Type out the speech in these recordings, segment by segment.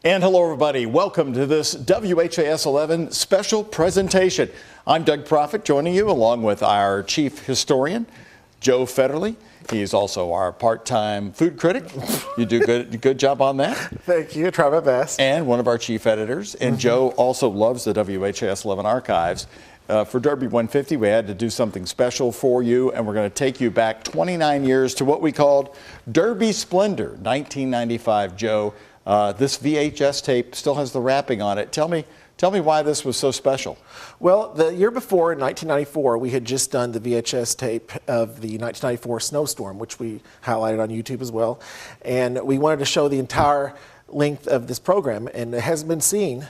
And hello, everybody. Welcome to this WHAS11 special presentation. I'm Doug Proffitt, joining you along with our chief historian, Joe Federle. He's also our part-time food critic. You do good job on that. Thank you. Try my best. And one of our chief editors. And Joe also loves the WHAS11 archives. For Derby 150, we had to do something special for you, and we're going to take you back 29 years to what we called Derby Splendor, 1995. Joe, this VHS tape still has the wrapping on it. Tell me why this was so special. Well, the year before, in 1994, we had just done the VHS tape of the 1994 snowstorm, which we highlighted on YouTube as well. And we wanted to show the entire length of this program, and it hasn't been seen.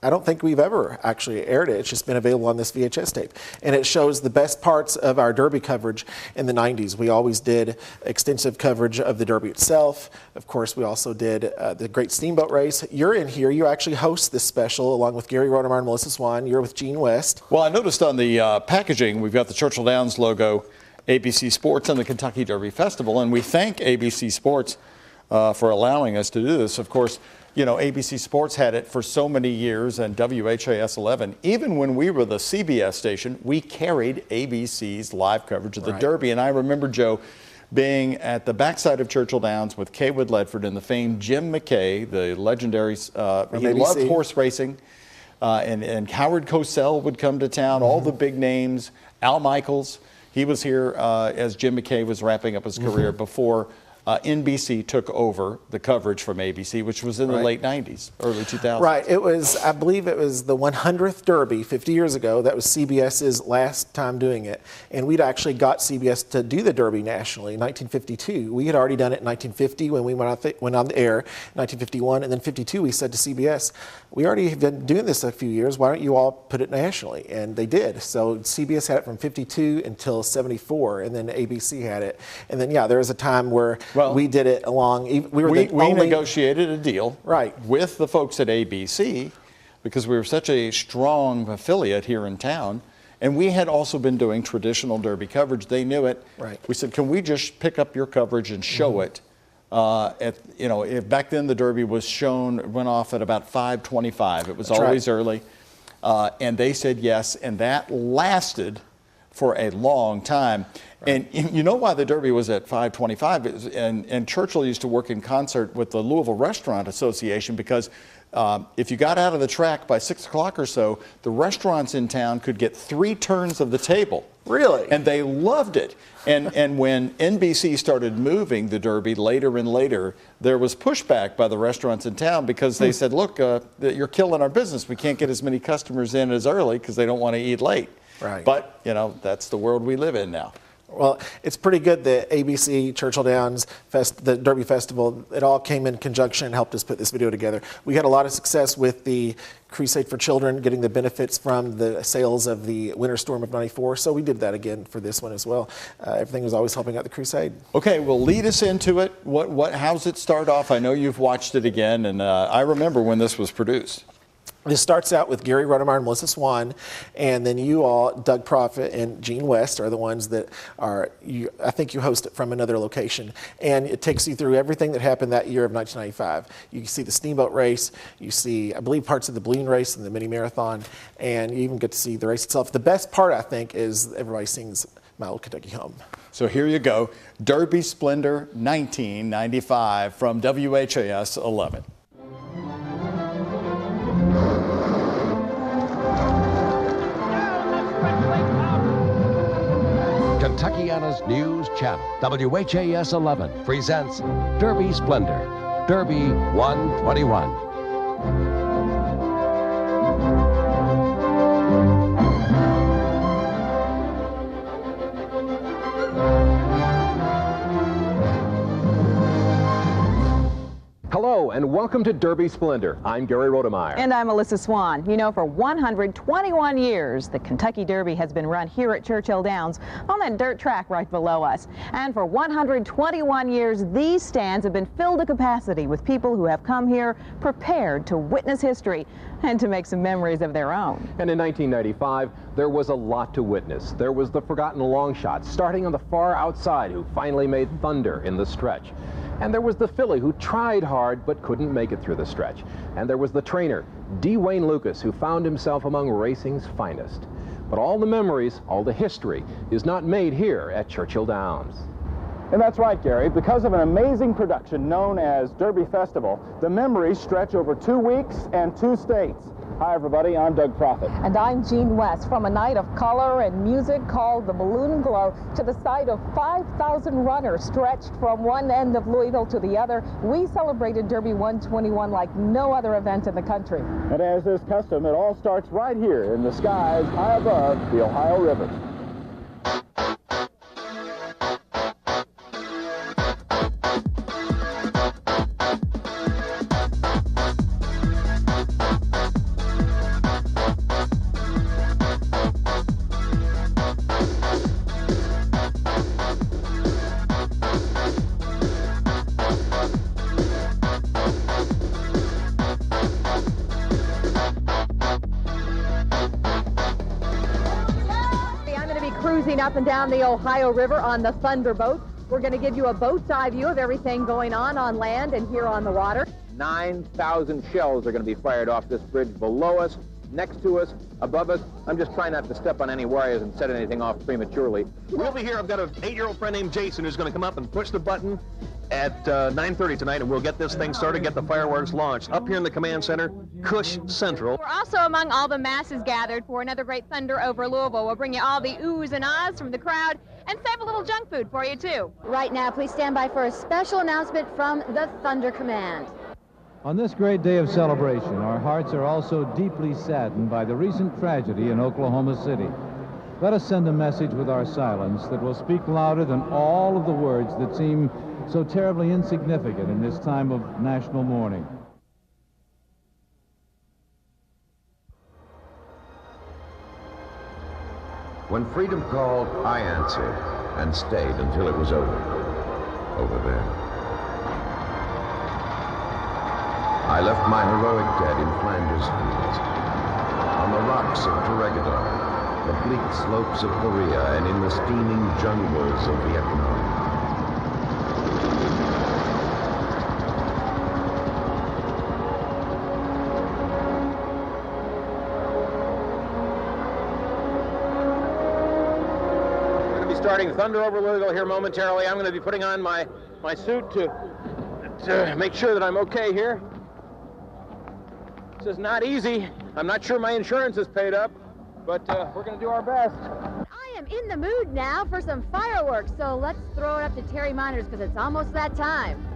I don't think we've ever actually aired it. It's just been available on this VHS tape. And it shows the best parts of our Derby coverage in the 90s. We always did extensive coverage of the Derby itself. Of course, we also did the great Steamboat race. You're in here. You actually host this special along with Gary Rodemeyer and Melissa Swan. You're with Gene West. Well, I noticed on the packaging, we've got the Churchill Downs logo, ABC Sports, and the Kentucky Derby Festival. And we thank ABC Sports for allowing us to do this. Of course, you know, ABC Sports had it for so many years, and WHAS11, even when we were the CBS station, we carried ABC's live coverage of the Derby. And I remember, Joe, being at the backside of Churchill Downs with Kaywood Ledford and the famed Jim McKay, the legendary, he loved horse racing, and Howard Cosell would come to town, all the big names, Al Michaels. He was here as Jim McKay was wrapping up his career before NBC took over the coverage from ABC, which was in the late 90s, early 2000s. Right. It was, I believe it was the 100th Derby 50 years ago. That was CBS's last time doing it. And we'd actually got CBS to do the Derby nationally in 1952. We had already done it in 1950 when we went on the air, 1951, and then 52 we said to CBS, we already have been doing this a few years. Why don't you all put it nationally? And they did. So CBS had it from 52 until 74, and then ABC had it. And then, yeah, there was a time where we did it along. We negotiated a deal with the folks at ABC because we were such a strong affiliate here in town, and we had also been doing traditional Derby coverage. They knew it. We said, can we just pick up your coverage and show it? Back then the Derby was shown, went off at about 5:25. It was always early, and they said yes, and that lasted for a long time. And you know why the Derby was at 5:25? And Churchill used to work in concert with the Louisville Restaurant Association because if you got out of the track by 6 o'clock or so, the restaurants in town could get 3 turns of the table. Really? And they loved it. And when NBC started moving the Derby later and later, there was pushback by the restaurants in town because they said, look, you're killing our business. We can't get as many customers in as early because they don't want to eat late. But, you know, that's the world we live in now. Well, it's pretty good that ABC, Churchill Downs, the Derby Festival, it all came in conjunction and helped us put this video together. We had a lot of success with the Crusade for Children, getting the benefits from the sales of the Winter Storm of '94, so we did that again for this one as well. Everything was always helping out the Crusade. Okay, well, lead us into it. How's it start off? I know you've watched it again, and I remember when this was produced. This starts out with Gary Rodemeyer and Melissa Swan, and then you all, Doug Proffitt and Gene West, are the ones that are, I think you host it from another location. And it takes you through everything that happened that year of 1995. You see the Steamboat race, you see, I believe, parts of the balloon race and the mini marathon, and you even get to see the race itself. The best part, I think, is everybody sings My Old Kentucky Home. So here you go, Derby Splendor 1995 from WHAS 11. Kentuckiana's News Channel, WHAS 11, presents Derby Splendor, Derby 121. Hello and welcome to Derby Splendor. I'm Gary Rodemeyer. And I'm Melissa Swan. You know, for 121 years, the Kentucky Derby has been run here at Churchill Downs on that dirt track right below us. And for 121 years, these stands have been filled to capacity with people who have come here prepared to witness history and to make some memories of their own. And in 1995, there was a lot to witness. There was the forgotten long shot starting on the far outside who finally made thunder in the stretch. And there was the filly who tried hard but couldn't make it through the stretch. And there was the trainer, D. Wayne Lucas, who found himself among racing's finest. But all the memories, all the history, is not made here at Churchill Downs. And that's right, Gary. Because of an amazing production known as Derby Festival, the memories stretch over 2 weeks and 2 states. Hi, everybody. I'm Doug Proffitt. And I'm Jean West. From a night of color and music called the Balloon Glow to the sight of 5,000 runners stretched from one end of Louisville to the other, we celebrated Derby 121 like no other event in the country. And as is custom, it all starts right here in the skies high above the Ohio River. Cruising up and down the Ohio River on the Thunderboat. We're going to give you a boat's eye view of everything going on land and here on the water. 9,000 shells are going to be fired off this bridge below us, next to us, above us. I'm just trying not to step on any wires and set anything off prematurely. We'll be here. I've got an 8-year-old friend named Jason who's going to come up and push the button at 9:30 tonight, and we'll get this thing started, get the fireworks launched. Up here in the command center, Cush Central. We're also among all the masses gathered for another great thunder over Louisville. We'll bring you all the oohs and ahs from the crowd and save a little junk food for you, too. Right now, please stand by for a special announcement from the Thunder Command. On this great day of celebration, our hearts are also deeply saddened by the recent tragedy in Oklahoma City. Let us send a message with our silence that will speak louder than all of the words that seem so terribly insignificant in this time of national mourning. When freedom called, I answered and stayed until it was over there. I left my heroic dead in Flanders fields, on the rocks of Thoroughbred, the bleak slopes of Korea, and in the steaming jungles of Vietnam. Starting Thunder over Louisville here momentarily. I'm going to be putting on my suit to make sure that I'm okay here. This is not easy. I'm not sure my insurance is paid up, but we're going to do our best. I am in the mood now for some fireworks, so let's throw it up to Terry Miners because it's almost that time.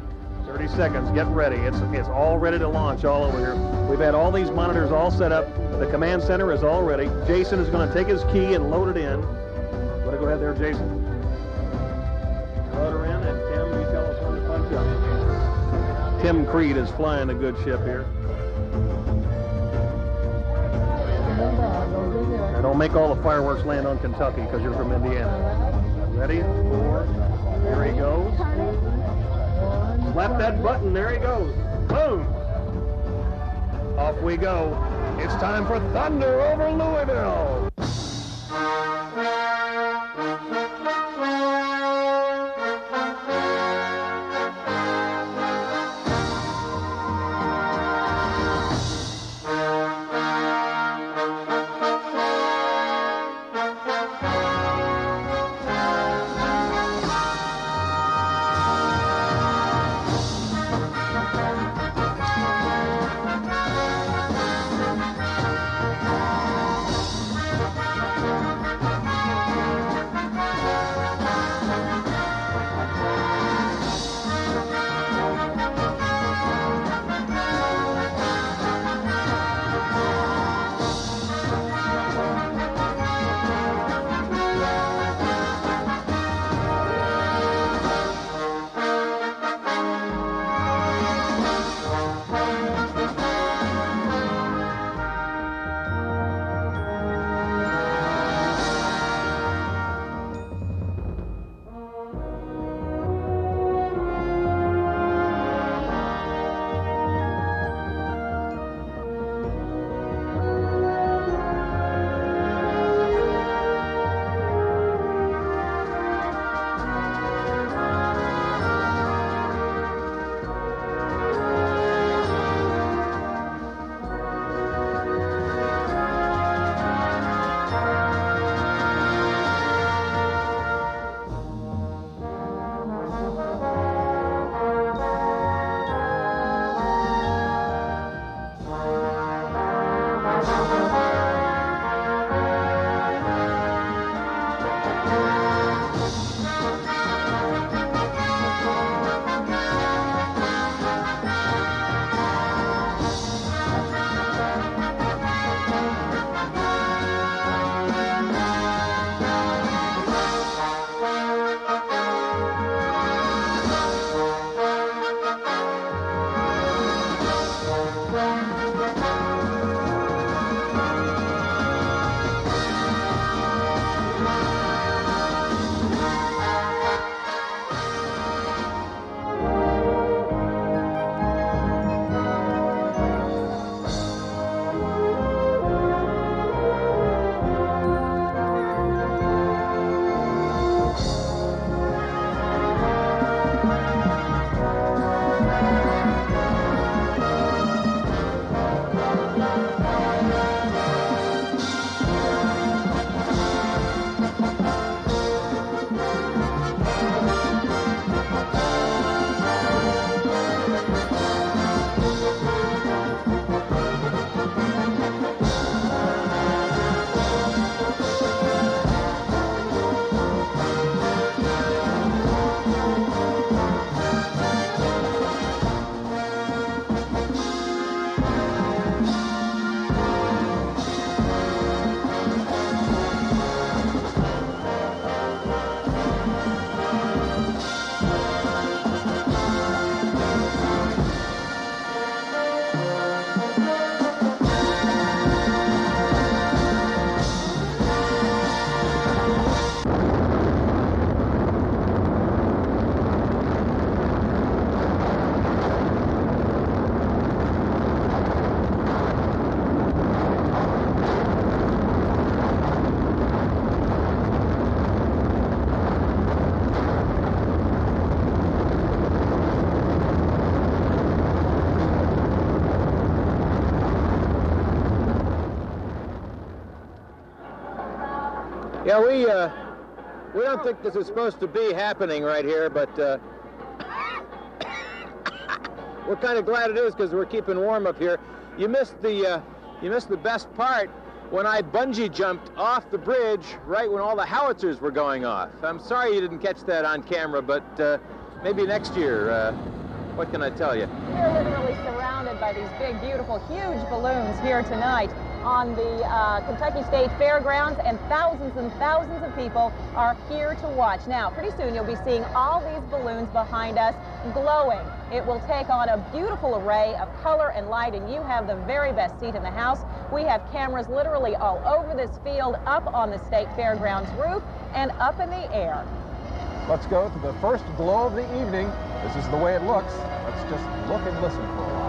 30 seconds, get ready. It's all ready to launch all over here. We've had all these monitors all set up. The command center is all ready. Jason is going to take his key and load it in. Go ahead there, Jason. Load her in, and Tim, you tell us when to punch up. Tim Creed is flying a good ship here. Now, don't make all the fireworks land on Kentucky because you're from Indiana. Ready? 4. Here he goes. Slap that button. There he goes. Boom. Off we go. It's time for Thunder over Louisville. Yeah, we don't think this is supposed to be happening right here, but we're kind of glad it is because we're keeping warm up here. You missed the best part when I bungee jumped off the bridge right when all the howitzers were going off. I'm sorry you didn't catch that on camera, but maybe next year. What can I tell you? We're literally surrounded by these big, beautiful, huge balloons here tonight on the Kentucky State Fairgrounds, and thousands of people are here to watch. Now, pretty soon you'll be seeing all these balloons behind us glowing. It will take on a beautiful array of color and light, and you have the very best seat in the house. We have cameras literally all over this field, up on the State Fairgrounds roof, and up in the air. Let's go to the first glow of the evening. This is the way it looks. Let's just look and listen for a while.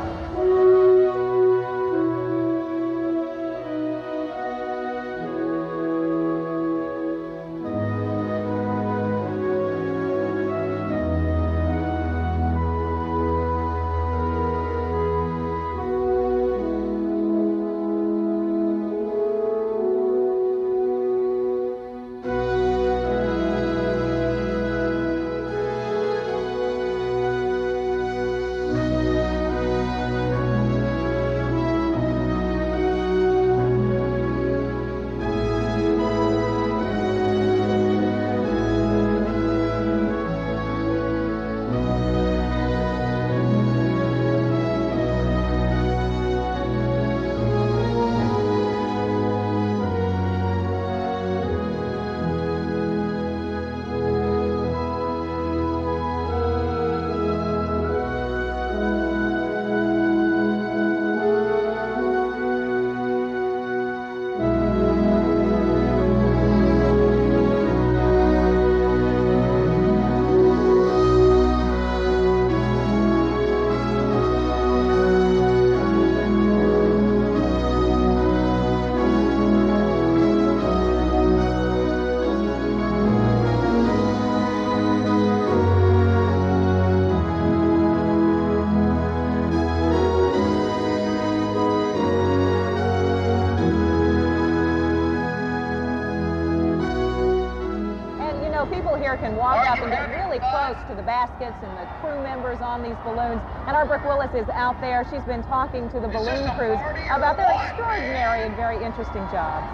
Can walk up and get really close to the baskets and the crew members on these balloons. And our Brooke Willis is out there. She's been talking to the balloon crews about their extraordinary and very interesting jobs.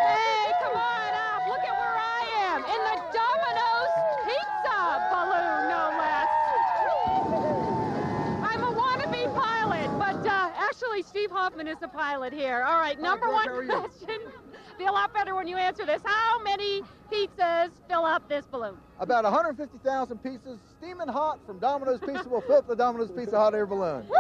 Hey, come on up. Look at where I am, in the Domino's Pizza balloon, no less. I'm a wannabe pilot, but actually Steve Hoffman is the pilot here. All right, number one question. Be a lot better when you answer this. How many pizzas fill up this balloon? About 150,000 pieces, steaming hot from Domino's Pizza will fill up the Domino's Pizza hot air balloon. Woo!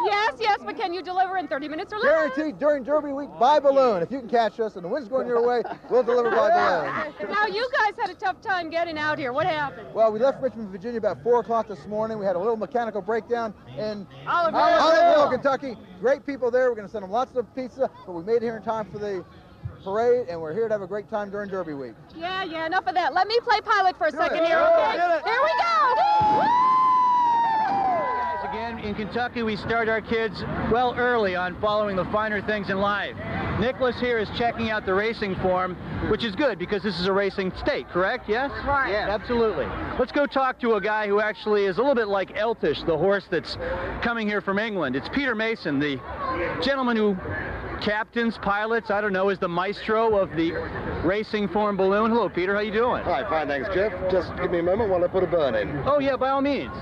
Yes, yes, but can you deliver in 30 minutes or less? Guaranteed during Derby week by balloon. If you can catch us and the wind's going your way, we'll deliver by balloon. Now, you guys had a tough time getting out here. What happened? Well, we left Richmond, Virginia about 4 o'clock this morning. We had a little mechanical breakdown in Oliverville, Kentucky. Great people there. We're going to send them lots of pizza, but we made it here in time for the parade, and we're here to have a great time during Derby week. Yeah, enough of that. Let me play pilot for a second here, okay? Here we go! Guys, again, in Kentucky, we start our kids well early on following the finer things in life. Nicholas here is checking out the racing form, which is good because this is a racing state, correct? Yes? Right. Yeah, absolutely. Let's go talk to a guy who actually is a little bit like Eltish, the horse that's coming here from England. It's Peter Mason, the gentleman who captains, pilots, I don't know, is the maestro of the racing form balloon. Hello, Peter. How you doing? Hi, fine, thanks, Jeff. Just give me a moment while I put a burn in. Oh, yeah, by all means.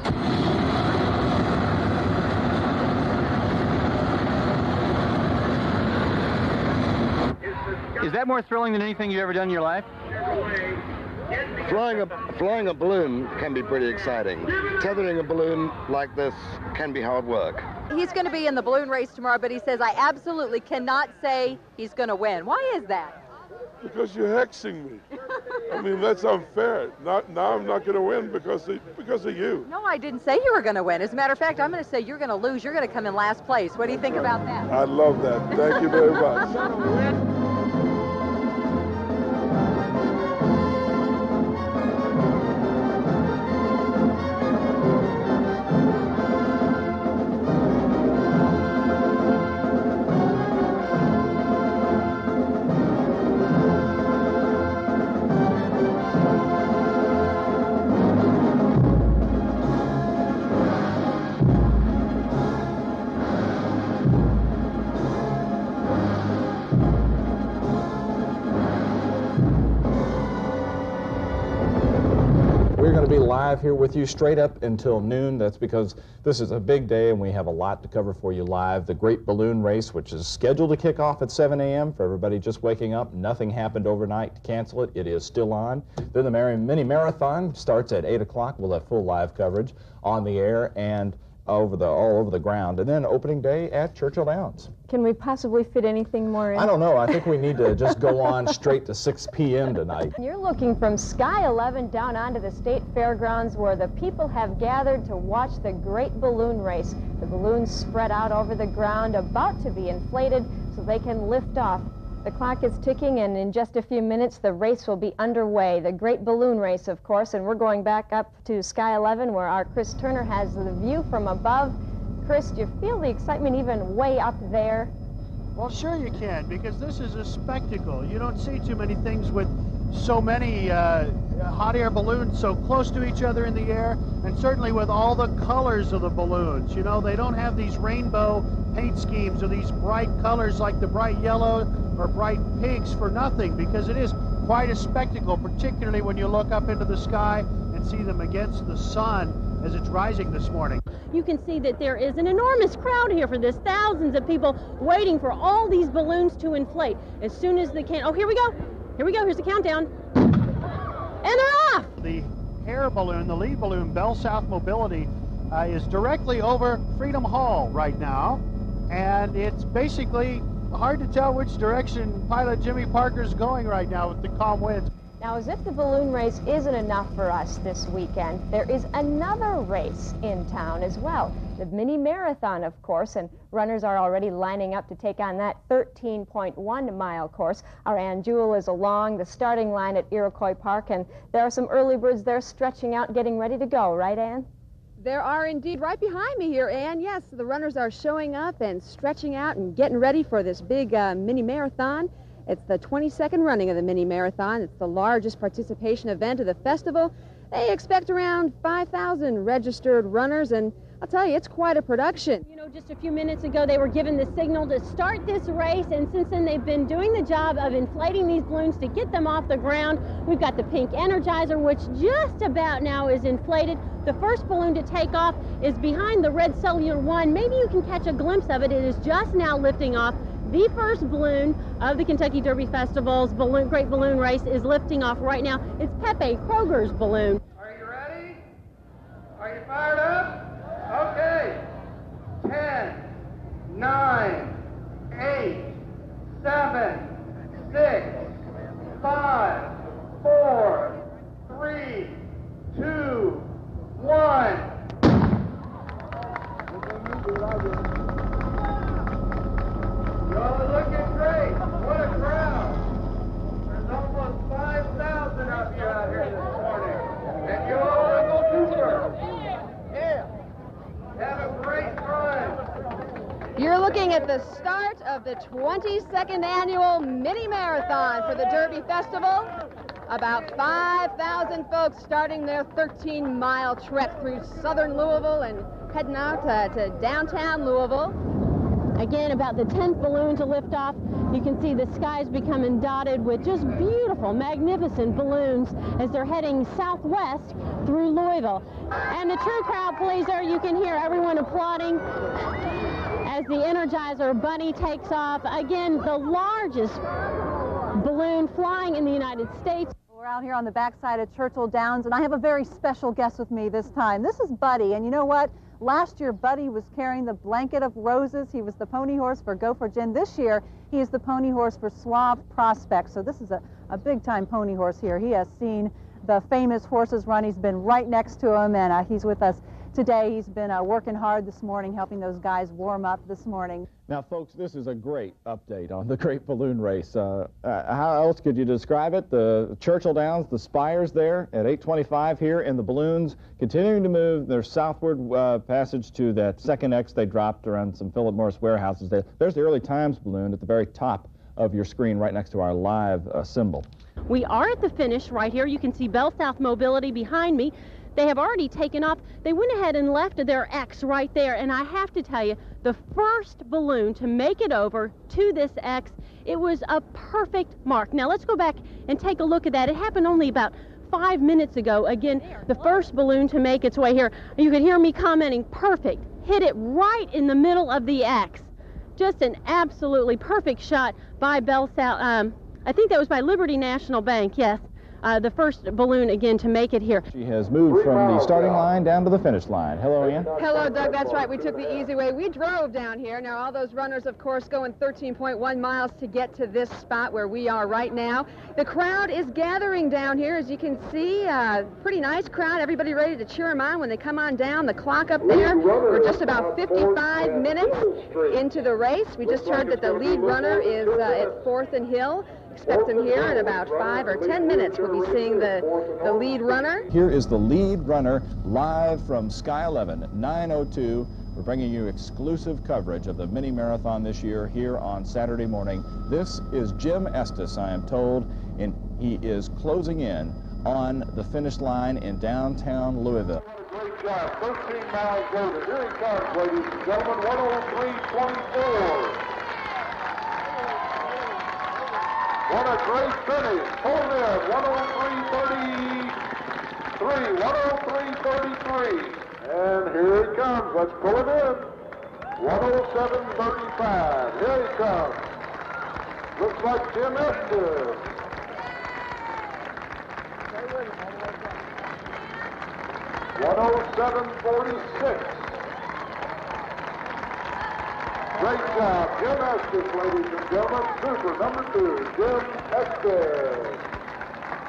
Is that more thrilling than anything you've ever done in your life? Flying a balloon can be pretty exciting. Tethering a balloon like this can be hard work. He's going to be in the balloon race tomorrow, but he says, I absolutely cannot say he's going to win. Why is that? Because you're hexing me. I mean, that's unfair. Now I'm not going to win because of you. No, I didn't say you were going to win. As a matter of fact, I'm going to say you're going to lose. You're going to come in last place. What do you think about that? I love that. Thank you very much. Live here with you straight up until noon. That's because this is a big day and we have a lot to cover for you live. The Great Balloon Race, which is scheduled to kick off at 7 a.m. for everybody just waking up. Nothing happened overnight to cancel it. It is still on. Then the mini marathon starts at 8 o'clock. We'll have full live coverage on the air and all over the ground. And then opening day at Churchill Downs. Can we possibly fit anything more in? I don't know. I think we need to just go on straight to 6 p.m. tonight. You're looking from Sky 11 down onto the state fairgrounds where the people have gathered to watch the Great Balloon Race. The balloons spread out over the ground, about to be inflated so they can lift off. The clock is ticking, and in just a few minutes, the race will be underway. The Great Balloon Race, of course, and we're going back up to Sky 11 where our Chris Turner has the view from above. Chris, do you feel the excitement even way up there? Well, sure you can, because this is a spectacle. You don't see too many things with so many hot air balloons so close to each other in the air, and certainly with all the colors of the balloons. You know, they don't have these rainbow paint schemes or these bright colors like the bright yellow or bright pinks for nothing, because it is quite a spectacle, particularly when you look up into the sky and see them against the sun as it's rising this morning. You can see that there is an enormous crowd here for this. Thousands of people waiting for all these balloons to inflate. As soon as they can, oh, here we go. Here we go, here's the countdown. And they're off! The air balloon, the lead balloon, Bell South Mobility, is directly over Freedom Hall right now. And it's basically hard to tell which direction pilot Jimmy Parker's going right now with the calm winds. Now, as if the balloon race isn't enough for us this weekend, there is another race in town as well. The mini marathon, of course, and runners are already lining up to take on that 13.1-mile course. Our Ann Jewell is along the starting line at Iroquois Park, and there are some early birds there stretching out, getting ready to go, right, Ann? There are indeed right behind me here, Ann. Yes, the runners are showing up and stretching out and getting ready for this big mini marathon. It's the 22nd running of the mini marathon. It's the largest participation event of the festival. They expect around 5,000 registered runners, and I'll tell you, it's quite a production. You know, just a few minutes ago, they were given the signal to start this race, and since then, they've been doing the job of inflating these balloons to get them off the ground. We've got the pink Energizer, which just about now is inflated. The first balloon to take off is behind the red Cellular One. Maybe you can catch a glimpse of it. It is just now lifting off. The first balloon of the Kentucky Derby Festival's Great Balloon Race is lifting off right now. It's Pepe Kroger's balloon. Are you ready? Are you fired up? Okay. 10, 9, 8, 7, 6, 5, 4, 3, 2, 1. Y'all are looking great. What a crowd. There's almost 5,000 of you out here this morning. And you all are going to work. Yeah. Have a great run. You're looking at the start of the 22nd annual mini marathon for the Derby Festival. About 5,000 folks starting their 13-mile trek through southern Louisville and heading out to downtown Louisville. Again, about the 10th balloon to lift off. You can see the skies becoming dotted with just beautiful, magnificent balloons as they're heading southwest through Louisville. And the true crowd pleaser, you can hear everyone applauding as the Energizer Bunny takes off. Again, the largest balloon flying in the United States. We're out here on the backside of Churchill Downs, and I have a very special guest with me this time. This is Buddy, and you know what? Last year, Buddy was carrying the blanket of roses. He was the pony horse for Go for Gin. This year, he is the pony horse for Suave Prospect. So this is a big-time pony horse here. He has seen the famous horses run. He's been right next to him, and he's with us today. He's been working hard this morning, helping those guys warm up this morning. Now, folks, this is a great update on the Great Balloon Race. How else could you describe it? The Churchill Downs, the spires there at 8:25 here, and the balloons continuing to move their southward passage to that second X they dropped around some Philip Morris warehouses. There's the Early Times balloon at the very top of your screen right next to our live symbol. We are at the finish right here. You can see Bell South Mobility behind me. They have already taken off. They went ahead and left their X right there, and I have to tell you, the first balloon to make it over to this X, it was a perfect mark. Now let's go back and take a look at that. It happened only about 5 minutes ago. Again, the first balloon to make its way here. You could hear me commenting, perfect. Hit it right in the middle of the X. Just an absolutely perfect shot by Bell South. I think that was by Liberty National Bank, yes. The first balloon again to make it here. She has moved from the starting line down to the finish line. Hello, Ann. Hello, Doug. That's right. We took the easy way. We drove down here. Now, all those runners, of course, going 13.1 miles to get to this spot where we are right now. The crowd is gathering down here, as you can see. Pretty nice crowd. Everybody ready to cheer them on when they come on down. The clock up there, we're just about 55 minutes into the race. We just heard that the lead runner is at 4th and Hill. Expect him here in about 5 or 10 minutes. We'll be seeing the lead runner. Here is the lead runner live from Sky 11 at 9:02. We're bringing you exclusive coverage of the mini marathon this year here on Saturday morning. This is Jim Estes, I am told, and he is closing in on the finish line in downtown Louisville. Great job. 13 miles later. Here he comes, ladies and gentlemen. 103.24. What a great finish. Hold in. 103.33. 103.33. And here he comes. Let's pull it in. 107.35. Here he comes. Looks like Jim Estes. $107.46. Great job, Jim Estes, ladies and gentlemen. Super number 2, Jim Estes.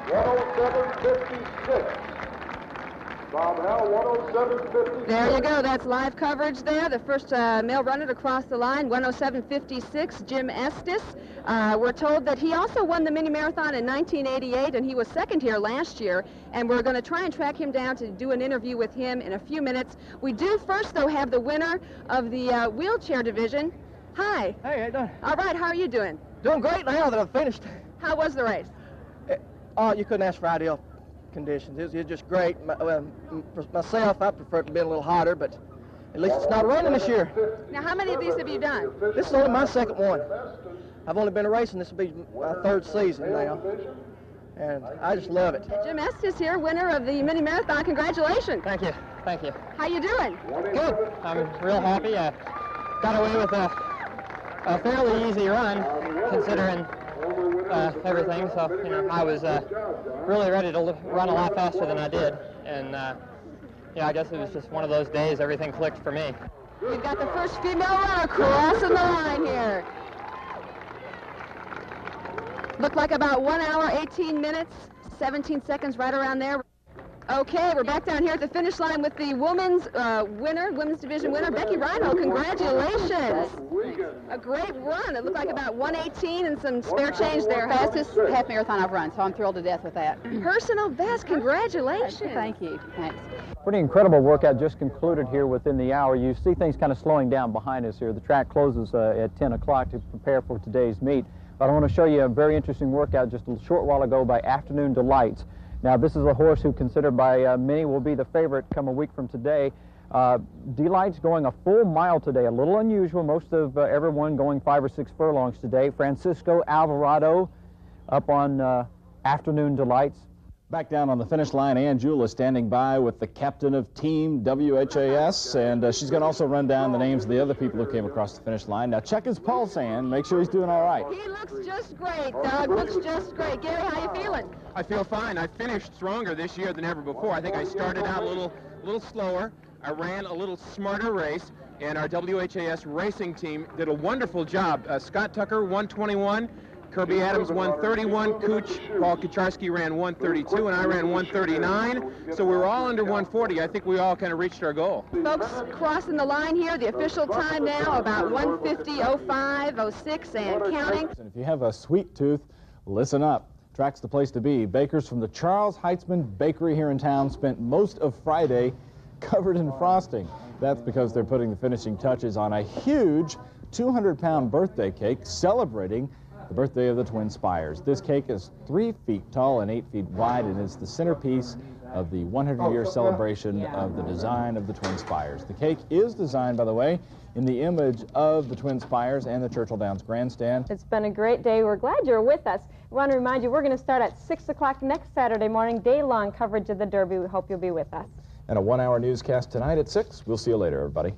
107.56. Bob Howell, 107.56. There you go. That's live coverage there. The first male runner to cross the line, 107.56, Jim Estes. We're told that he also won the mini marathon in 1988, and he was second here last year. And we're going to try and track him down to do an interview with him in a few minutes. We do first, though, have the winner of the wheelchair division. Hi. Hey, how you doing? All right, how are you doing? Doing great now that I've finished. How was the race? You couldn't ask for ideal conditions. It was just great. For myself, I prefer it to be a little hotter, but at least it's not raining this year. Now, how many of these have you done? This is only my second one. I've only been racing. This will be my third season now, and I just love it. Jim Estes here, winner of the mini marathon. Congratulations. Thank you. Thank you. How you doing? Good. I'm real happy. I got away with a fairly easy run, considering everything. So, you know, I was really ready to run a lot faster than I did. And, yeah, I guess it was just one of those days everything clicked for me. We've got the first female runner crossing the line here. Looked like about 1 hour, 18 minutes, 17 seconds, right around there. Okay, we're back down here at the finish line with the women's women's division winner, Becky Rhino. Congratulations. A great run. It looked like about 1:18 and some spare change there. Fastest half marathon I've run, so I'm thrilled to death with that. Personal best. Congratulations. Thank you. Thanks. Pretty incredible workout just concluded here within the hour. You see things kind of slowing down behind us here. The track closes at 10 o'clock to prepare for today's meet. But I want to show you a very interesting workout just a short while ago by Afternoon Delights. Now, this is a horse who considered by many will be the favorite come a week from today. Delight's going a full mile today, a little unusual. Most of everyone going 5 or 6 furlongs today. Francisco Alvarado up on Afternoon Delights. Back down on the finish line, Ann Jewell is standing by with the captain of Team WHAS, and she's going to also run down the names of the other people who came across the finish line. Now, check his pulse, Ann. Make sure he's doing all right. He looks just great, Doug. Looks just great. Gary, how you feeling? I feel fine. I finished stronger this year than ever before. I think I started out a little slower. I ran a little smarter race, and our WHAS racing team did a wonderful job. Scott Tucker, 121. Kirby Adams, 131. Cooch, Paul Kucharski ran 132, and I ran 139. So we were all under 140. I think we all kind of reached our goal. Folks crossing the line here. The official time now about 1:50:05, 06, and counting. And if you have a sweet tooth, listen up. Track's the place to be. Bakers from the Charles Heitzman Bakery here in town spent most of Friday covered in frosting. That's because they're putting the finishing touches on a huge 200-pound birthday cake celebrating the birthday of the Twin Spires. This cake is 3 feet tall and 8 feet wide and is the centerpiece of the 100-year celebration of the design of the Twin Spires. The cake is designed, by the way, in the image of the Twin Spires and the Churchill Downs Grandstand. It's been a great day. We're glad you're with us. We want to remind you we're going to start at 6 o'clock next Saturday morning, day-long coverage of the Derby. We hope you'll be with us. And a 1-hour newscast tonight at 6. We'll see you later, everybody.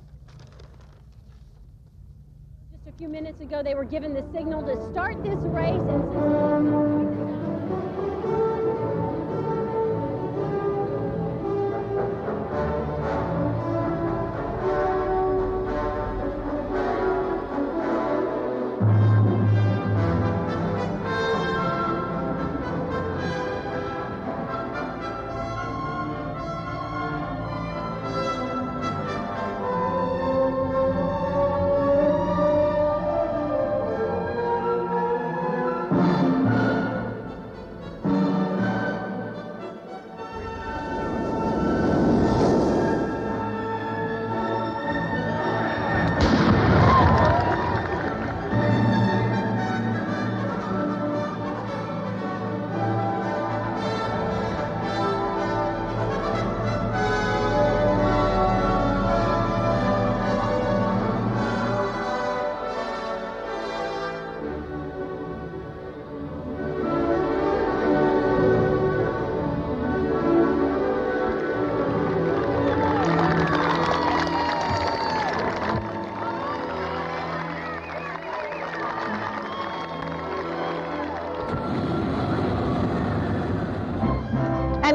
Just a few minutes ago, they were given the signal to start this race, and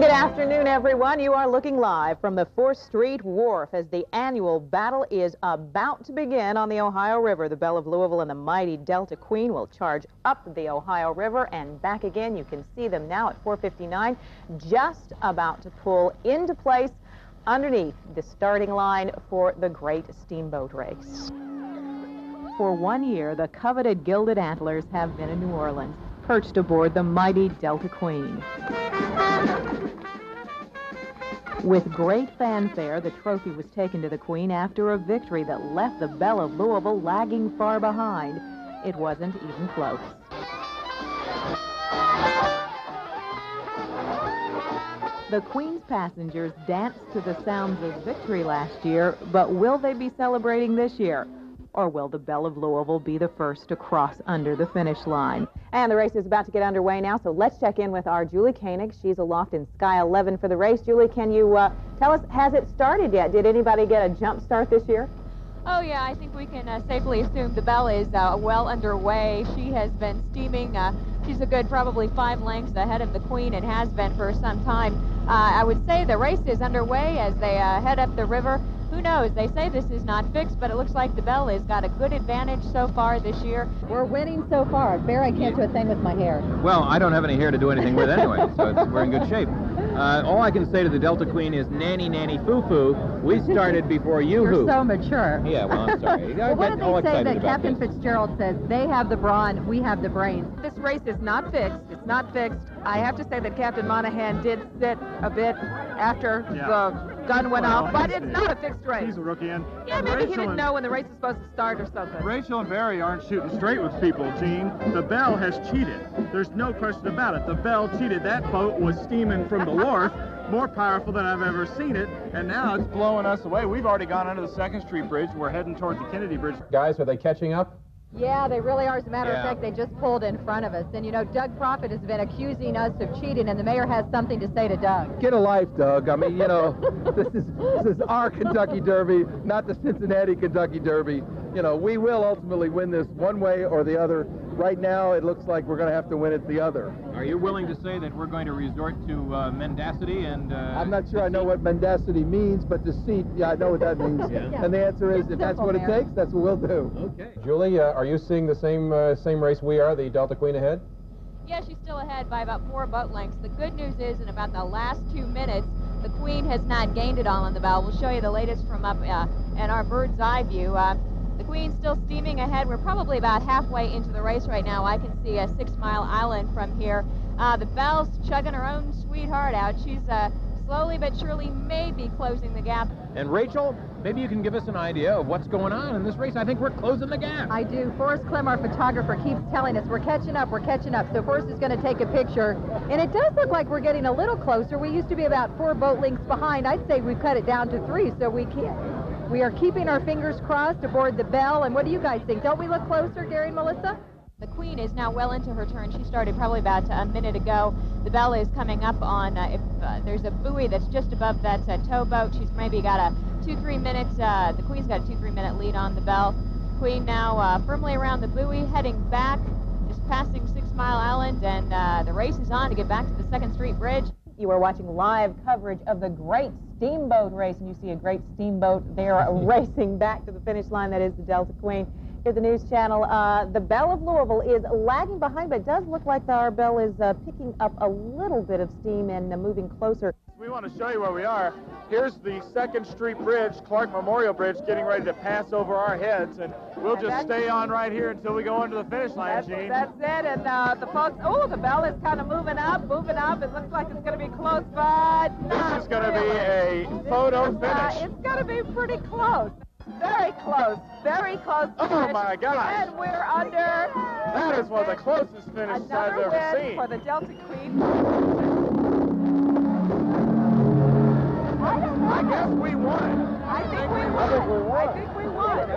Good afternoon, everyone. You are looking live from the 4th Street Wharf as the annual battle is about to begin on the Ohio River. The Belle of Louisville and the mighty Delta Queen will charge up the Ohio River and back again. You can see them now at 4:59, just about to pull into place underneath the starting line for the Great Steamboat Race. For 1 year, the coveted gilded antlers have been in New Orleans, perched aboard the mighty Delta Queen. With great fanfare, the trophy was taken to the Queen after a victory that left the Belle of Louisville lagging far behind. It wasn't even close. The Queen's passengers danced to the sounds of victory last year, but will they be celebrating this year? Or will the Belle of Louisville be the first to cross under the finish line? And the race is about to get underway now, so let's check in with our Julie Koenig. She's aloft in Sky 11 for the race. Julie, can you tell us, has it started yet? Did anybody get a jump start this year? Oh, yeah, I think we can safely assume the Belle is well underway. She has been steaming. She's a good probably 5 lengths ahead of the Queen and has been for some time. I would say the race is underway as they head up the river. Who knows? They say this is not fixed, but it looks like the Belle has got a good advantage so far this year. We're winning so far. Bear, I can't do a thing with my hair. Well, I don't have any hair to do anything with anyway, so we're in good shape. All I can say to the Delta Queen is nanny, nanny, foo-foo. We started before you. You're so mature. Yeah, well, I'm sorry. Well, what did they say that Captain Fitzgerald says? They have the brawn, we have the brains. This race is not fixed. It's not fixed. I have to say that Captain Monahan did sit a bit after the gun went off, but it's not a fixed race. He's a rookie, and Maybe he didn't know when the race is supposed to start or something. Rachel and Barry aren't shooting straight with people, Gene. The Belle has cheated. There's no question about it. The Belle cheated. That boat was steaming from the wharf, more powerful than I've ever seen it, and now it's blowing us away. We've already gone under the 2nd Street Bridge. We're heading towards the Kennedy Bridge. Guys, are they catching up? Yeah, they really are. As a matter of fact, they just pulled in front of us. And, you know, Doug Prophet has been accusing us of cheating, and the mayor has something to say to Doug. Get a life, Doug. I mean, you know, this is our Kentucky Derby, not the Cincinnati Kentucky Derby. You know, we will ultimately win this one way or the other. Right now, it looks like we're going to have to win it the other. Are you willing to say that we're going to resort to mendacity and... I'm not sure I know what mendacity means, but deceit, yeah, I know what that means. Yeah. And the answer is, if that's what it takes, that's what we'll do. Okay. Julie, are you seeing the same race we are, the Delta Queen ahead? Yeah, she's still ahead by about 4 boat lengths. The good news is, in about the last 2 minutes, the Queen has not gained it all on the Belle. We'll show you the latest from up in our bird's eye view. The Queen's still steaming ahead. We're probably about halfway into the race right now. I can see a 6 Mile Island from here. The Belle's chugging her own sweetheart out. She's slowly but surely maybe closing the gap. And Rachel, maybe you can give us an idea of what's going on in this race. I think we're closing the gap. I do. Forrest Clem, our photographer, keeps telling us we're catching up, we're catching up. So Forrest is going to take a picture. And it does look like we're getting a little closer. We used to be about 4 boat lengths behind. I'd say we've cut it down to 3, so we are keeping our fingers crossed aboard the Belle. And what do you guys think? Don't we look closer, Gary and Melissa? The Queen is now well into her turn. She started probably about a minute ago. The Belle is coming up on, if there's a buoy that's just above that towboat, she's maybe got a 2-3 minutes, the Queen's got a 2-3 minute lead on the Belle. Queen now firmly around the buoy, heading back, just passing 6 Mile Island, and the race is on to get back to the 2nd Street Bridge. You are watching live coverage of the great Steamboat race, and you see a great steamboat there racing back to the finish line. That is the Delta Queen. Here's the news channel. The Belle of Louisville is lagging behind, but it does look like our Belle is picking up a little bit of steam and moving closer. We want to show you where we are. Here's the 2nd Street Bridge, Clark Memorial Bridge, getting ready to pass over our heads, and we'll just stay on right here until we go into the finish line, Gene. That's it, and the folks, the Belle is kind of moving up. It looks like it's going to be close, but this is going to be a photo finish. It's going to be pretty close. Very close. Very close. Oh, my gosh. And we're under. That is one of the closest finishes I've ever seen. For the Delta Queen. I guess we won. I think we won.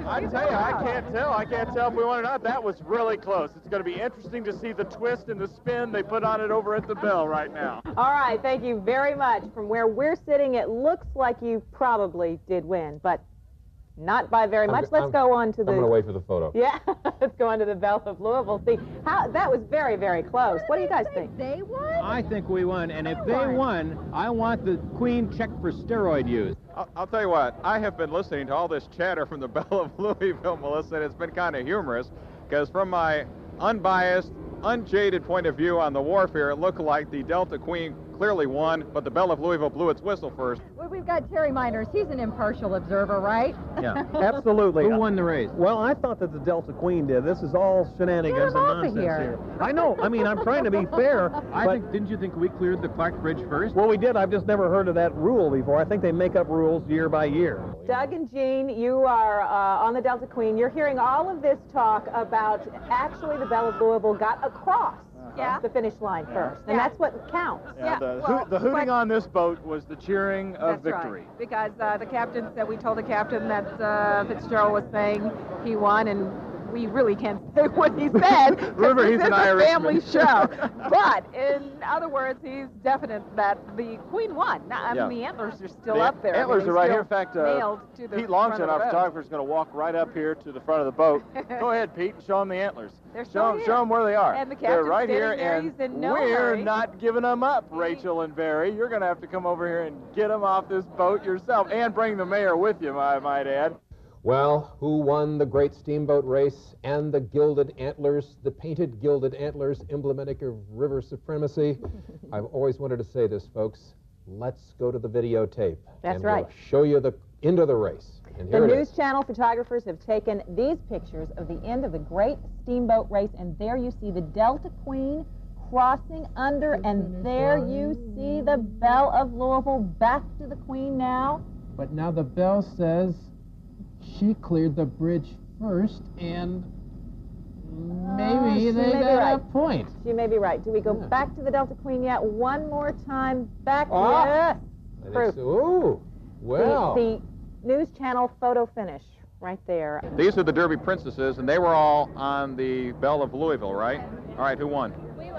I tell you, I can't tell if we won or not. That was really close. It's going to be interesting to see the twist and the spin they put on it over at the Belle right now. All right, thank you very much. From where we're sitting, it looks like you probably did win, but not by very much. Let's go on to the... I'm going to wait for the photo. Yeah, let's go on to the Belle of Louisville. See, that was very, very close. What do you guys think? They won? I think we won, and if they won, I want the Queen checked for steroid use. I'll tell you what, I have been listening to all this chatter from the Belle of Louisville, Melissa, and it's been kind of humorous, because from my unbiased, unjaded point of view on the warfare, it looked like the Delta Queen clearly won, but the Belle of Louisville blew its whistle first. Well, we've got Terry Miners. He's an impartial observer, right? Yeah, absolutely. Who won the race? Well, I thought that the Delta Queen did. This is all shenanigans and nonsense here. I know. I mean, I'm trying to be fair. Didn't you think we cleared the Clark Bridge first? Well, we did. I've just never heard of that rule before. I think they make up rules year by year. Doug and Jean, you are on the Delta Queen. You're hearing all of this talk about actually the Belle of Louisville got across the finish line first, and that's what counts. Yeah, the hooting on this boat was the cheering of victory. Right. Because the captain said, we told the captain that Fitzgerald was saying he won, and we really can't say what he said. Remember, he's an Irishman. Family show. But in other words, he's definite that the Queen won. Now, I mean, the antlers are still up there. Antlers are right here. In fact, nailed to the Pete Longson, front of our the boat. photographer, is going to walk right up here to the front of the boat. Go ahead, Pete, and show them the antlers. They're show here. them where they are. And the They're captain's right here, standing there. and He's in no we're hurry. not giving them up, Rachel and Barry. You're going to have to come over here and get them off this boat yourself, and bring the mayor with you, I might add. Well, who won the great steamboat race and the gilded antlers, the painted gilded antlers, emblematic of river supremacy? I've always wanted to say this, folks. Let's go to the videotape. That's and right. We'll show you the end of the race. And The here it News is. Channel photographers have taken these pictures of the end of the great steamboat race, and there you see the Delta Queen crossing under, and there you see the Belle of Louisville back to the Queen now. But now the bell says she cleared the bridge first, and maybe she they may be got right. a point. She may be right. Do we go back to the Delta Queen yet? One more time back. Ah! Yes. And Proof. it's- Ooh, well. The News Channel photo finish right there. These are the Derby princesses, and they were all on the Belle of Louisville, right? All right, who won? We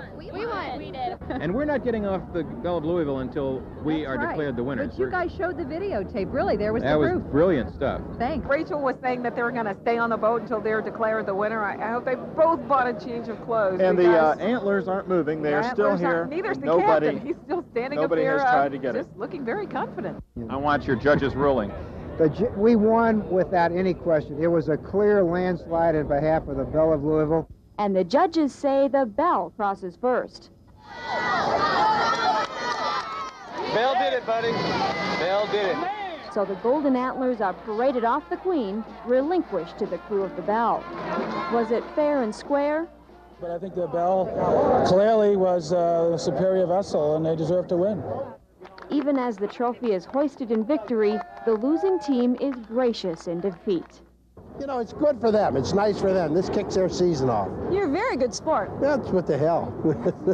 won. We did. And we're not getting off the Belle of Louisville until we are declared the winners. But you guys showed the videotape. Really, there was That the was proof. brilliant stuff. Thanks. Rachel was saying that they were going to stay on the boat until they're declared the winner. I hope they both bought a change of clothes. And the because antlers aren't moving. They the are still antlers here. aren't- Neither's the Nobody, captain. He's still standing up nobody there. has tried to get it. just looking very confident. I want your judges' ruling. We won without any question. It was a clear landslide in behalf of the Belle of Louisville. And the judges say the Belle crosses first. Belle did it, buddy. Belle did it. So the golden antlers are paraded off the Queen, relinquished to the crew of the Belle. Was it fair and square? But I think the Belle clearly was a superior vessel, and they deserve to win. Even as the trophy is hoisted in victory, the losing team is gracious in defeat. You know, it's good for them. It's nice for them. This kicks their season off. You're a very good sport. That's what the hell.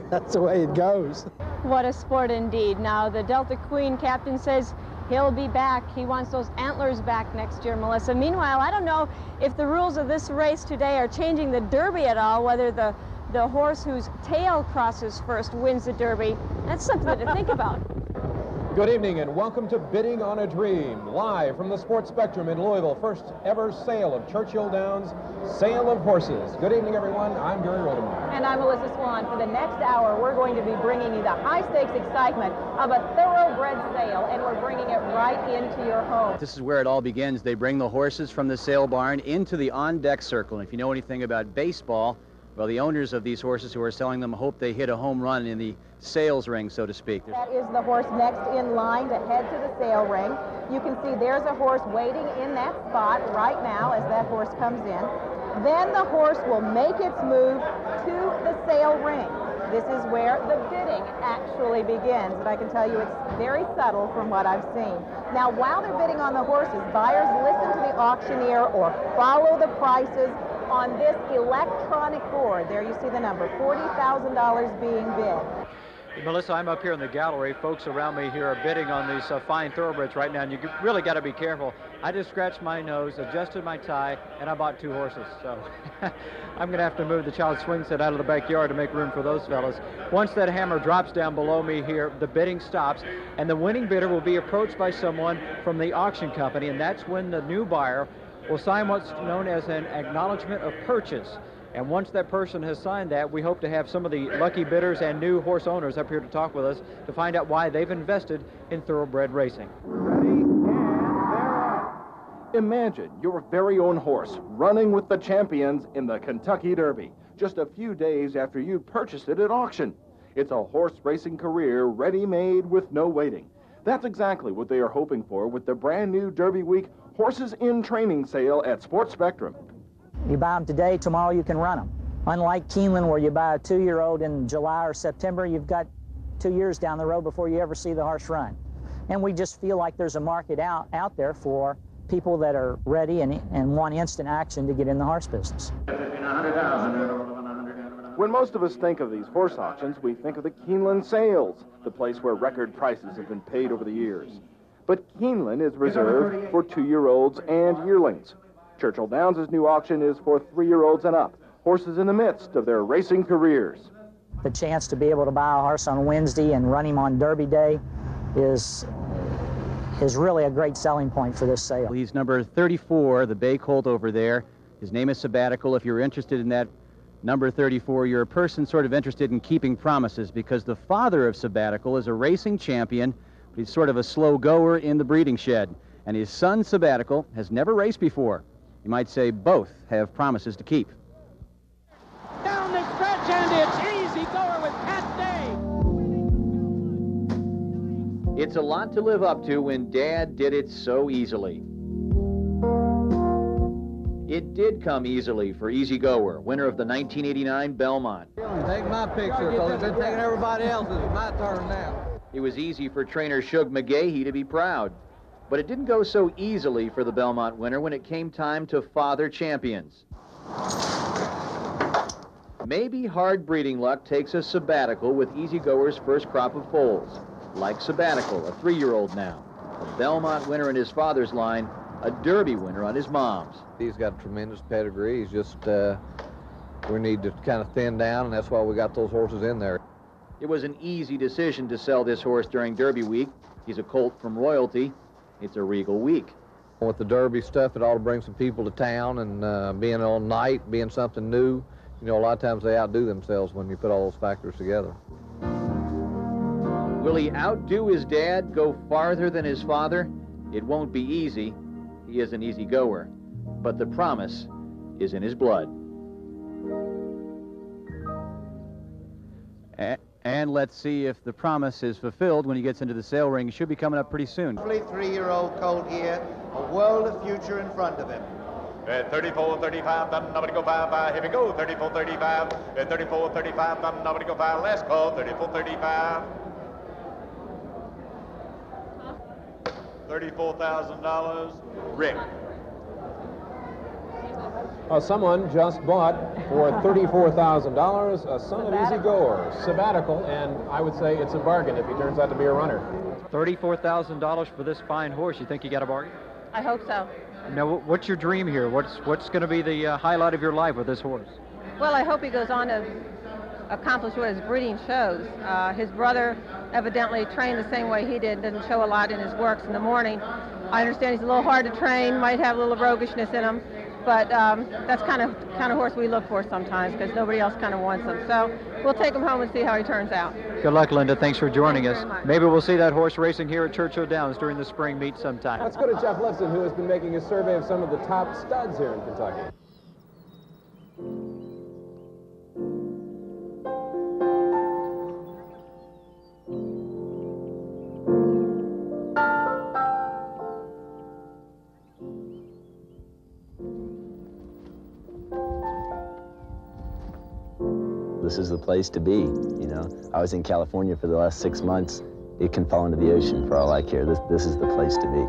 That's the way it goes. What a sport indeed. Now, the Delta Queen captain says he'll be back. He wants those antlers back next year, Melissa. Meanwhile, I don't know if the rules of this race today are changing the Derby at all, whether the horse whose tail crosses first wins the Derby. That's something to think about. Good evening and welcome to Bidding on a Dream, live from the Sports Spectrum in Louisville. First ever sale of Churchill Downs, sale of horses. Good evening, everyone. I'm Gary Rodemeyer. And I'm Melissa Swan. For the next hour, we're going to be bringing you the high-stakes excitement of a thoroughbred sale, and we're bringing it right into your home. This is where it all begins. They bring the horses from the sale barn into the on-deck circle. And if you know anything about baseball, well, the owners of these horses who are selling them hope they hit a home run in the sales ring, so to speak. That is the horse next in line to head to the sale ring. You can see there's a horse waiting in that spot right now as that horse comes in. Then the horse will make its move to the sale ring. This is where the bidding actually begins, and I can tell you it's very subtle from what I've seen. Now, while they're bidding on the horses, buyers listen to the auctioneer or follow the prices on this electronic board. There you see the number, $40,000 being bid. Melissa, I'm up here in the gallery. Folks around me here are bidding on these fine thoroughbreds right now, and you really got to be careful. I just scratched my nose, adjusted my tie, and I bought 2 horses. So I'm going to have to move the child swing set out of the backyard to make room for those fellas. Once that hammer drops down below me here, the bidding stops, and the winning bidder will be approached by someone from the auction company, and that's when the new buyer will sign what's known as an acknowledgement of purchase. And once that person has signed that, we hope to have some of the lucky bidders and new horse owners up here to talk with us to find out why they've invested in thoroughbred racing. Imagine your very own horse running with the champions in the Kentucky Derby, just a few days after you purchased it at auction. It's a horse racing career ready-made with no waiting. That's exactly what they are hoping for with the brand new Derby Week Horses in Training sale at Sports Spectrum. You buy them today, tomorrow you can run them. Unlike Keeneland, where you buy a 2-year-old in July or September, you've got 2 years down the road before you ever see the horse run. And we just feel like there's a market out there for people that are ready and want instant action to get in the horse business. When most of us think of these horse auctions, we think of the Keeneland sales, the place where record prices have been paid over the years. But Keeneland is reserved for 2-year-olds and yearlings. Churchill Downs' new auction is for 3-year-olds and up, horses in the midst of their racing careers. The chance to be able to buy a horse on Wednesday and run him on Derby Day is really a great selling point for this sale. He's number 34, the bay colt over there. His name is Sabbatical. If you're interested in that number 34, you're a person sort of interested in keeping promises, because the father of Sabbatical is a racing champion, but he's sort of a slow goer in the breeding shed. And his son, Sabbatical, has never raced before. You might say both have promises to keep. Down the stretch, and it's Easy Goer with Pat Day. It's a lot to live up to when Dad did it so easily. It did come easily for Easy Goer, winner of the 1989 Belmont. Take my picture, because it's been taking everybody else's. It's my turn now. It was easy for trainer Shug McGahee to be proud. But it didn't go so easily for the Belmont winner when it came time to father champions. Maybe hard breeding luck takes a Sabbatical with Easy Goer's first crop of foals. Like Sabbatical, a 3-year-old now. A Belmont winner in his father's line, a Derby winner on his mom's. He's got a tremendous pedigree. He's just, we need to kind of thin down, and that's why we got those horses in there. It was an easy decision to sell this horse during Derby week. He's a colt from royalty. It's a regal week. With the Derby stuff, it ought to bring some people to town, and being all night, being something new, you know, a lot of times they outdo themselves when you put all those factors together. Will he outdo his dad, go farther than his father? It won't be easy. He is an easy goer, but the promise is in his blood. And let's see if the promise is fulfilled when he gets into the sale ring. He should be coming up pretty soon. 3-year-old colt here, a world of future in front of him. 34-35, then nobody go 5. Here we go, 34-35. 34-35, then nobody go 5. Last call, 34-35. $34,000. Rick. Someone just bought for $34,000 a son of Easy Goer, Sabbatical, and I would say it's a bargain if he turns out to be a runner. $34,000 for this fine horse. You think you got a bargain? I hope so. Now, what's your dream here? What's going to be the highlight of your life with this horse? Well, I hope he goes on to accomplish what his breeding shows. His brother evidently trained the same way he did, doesn't show a lot in his works in the morning. I understand he's a little hard to train, might have a little roguishness in him, but that's kind of horse we look for sometimes, because nobody else kind of wants him. So we'll take him home and see how he turns out. Good luck, Linda. Thanks for joining us. Maybe we'll see that horse racing here at Churchill Downs during the spring meet sometime. Let's go to Jeff Lifson, who has been making a survey of some of the top studs here in Kentucky. This is the place to be, you know. I was in California for the last 6 months. It can fall into the ocean for all I care. This is the place to be.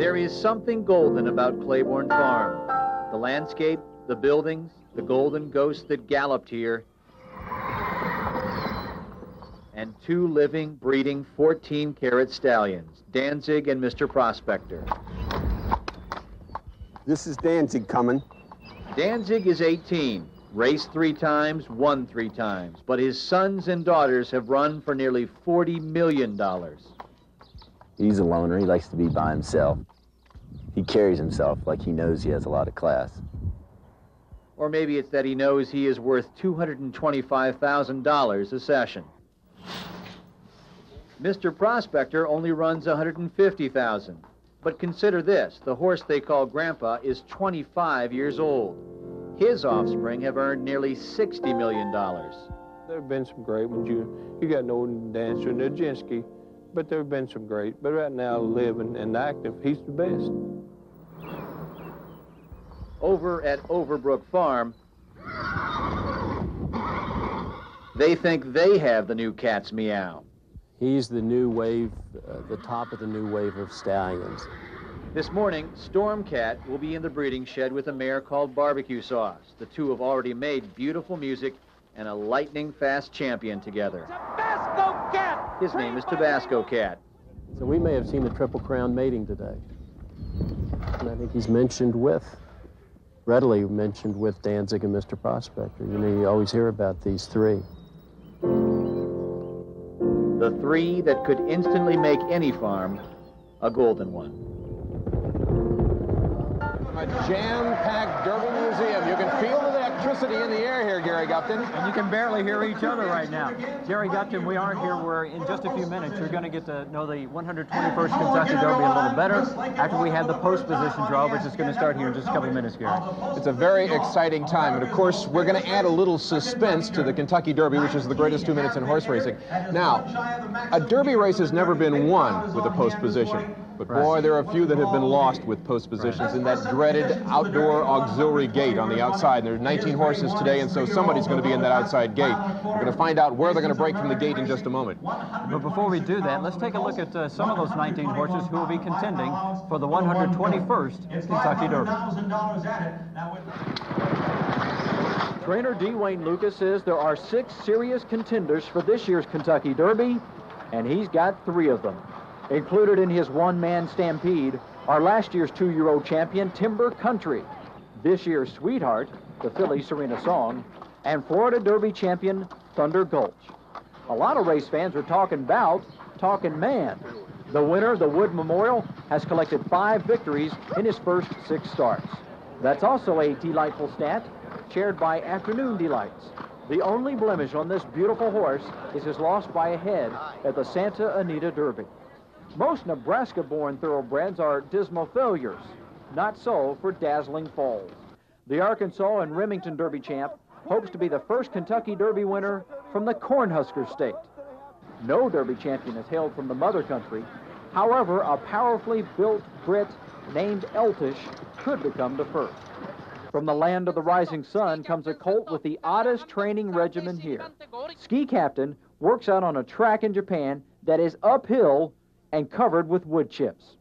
There is something golden about Claiborne Farm. The landscape, the buildings, the golden ghosts that galloped here, and 2 living, breeding 14-carat stallions, Danzig and Mr. Prospector. This is Danzig coming. Danzig is 18. Raced 3 times, won 3 times, but his sons and daughters have run for nearly $40 million. He's a loner. He likes to be by himself. He carries himself like he knows he has a lot of class. Or maybe it's that he knows he is worth $225,000 a session. Mr. Prospector only runs $150,000. But consider this, the horse they call Grandpa is 25 years old. His offspring have earned nearly $60 million. There have been some great ones. You got Norton Dancer and Nijinsky, but there have been some great. But right now, living and active, he's the best. Over at Overbrook Farm, they think they have the new cat's meow. He's the new wave, the top of the new wave of stallions. This morning, Stormcat will be in the breeding shed with a mare called Barbecue Sauce. The 2 have already made beautiful music and a lightning-fast champion together. Tabasco Cat! His name is Tabasco Cat. So we may have seen the Triple Crown mating today. And I think he's readily mentioned with Danzig and Mr. Prospector. You know, you always hear about these three. The three that could instantly make any farm a golden one. A jam-packed Derby Museum. You can feel the electricity in the air here, Gary Gupton. And you can barely hear each other right now. Gary Gupton, we are here where in just a few minutes you're going to get to know the 121st Kentucky Derby a little better after we have the post position draw, which is going to start here in just a couple of minutes, Gary. It's a very exciting time, and of course we're going to add a little suspense to the Kentucky Derby, which is the greatest 2 minutes in horse racing. Now, a Derby race has never been won with a post position. But boy, there are a few that have been lost with post positions in that dreaded outdoor auxiliary gate on the outside. And there are 19 horses today, and so somebody's going to be in that outside gate. We're going to find out where they're going to break from the gate in just a moment. But before we do that, let's take a look at some of those 19 horses who will be contending for the 121st Kentucky Derby. Trainer D. Wayne Lucas says there are 6 serious contenders for this year's Kentucky Derby, and he's got 3 of them. Included in his one-man stampede are last year's 2-year-old champion, Timber Country, this year's Sweetheart, the filly Serena Song, and Florida Derby champion, Thunder Gulch. A lot of race fans are talking man. The winner, the Wood Memorial, has collected 5 victories in his first 6 starts. That's also a delightful stat, shared by Afternoon Delights. The only blemish on this beautiful horse is his loss by a head at the Santa Anita Derby. Most Nebraska-born thoroughbreds are dismal failures. Not so for Dazzling Falls. The Arkansas and Remington Derby champ hopes to be the first Kentucky Derby winner from the Cornhusker State. No Derby champion is hailed from the mother country. However, a powerfully built Brit named Eltish could become the first. From the land of the rising sun comes a colt with the oddest training regimen here. Ski Captain works out on a track in Japan that is uphill and covered with wood chips.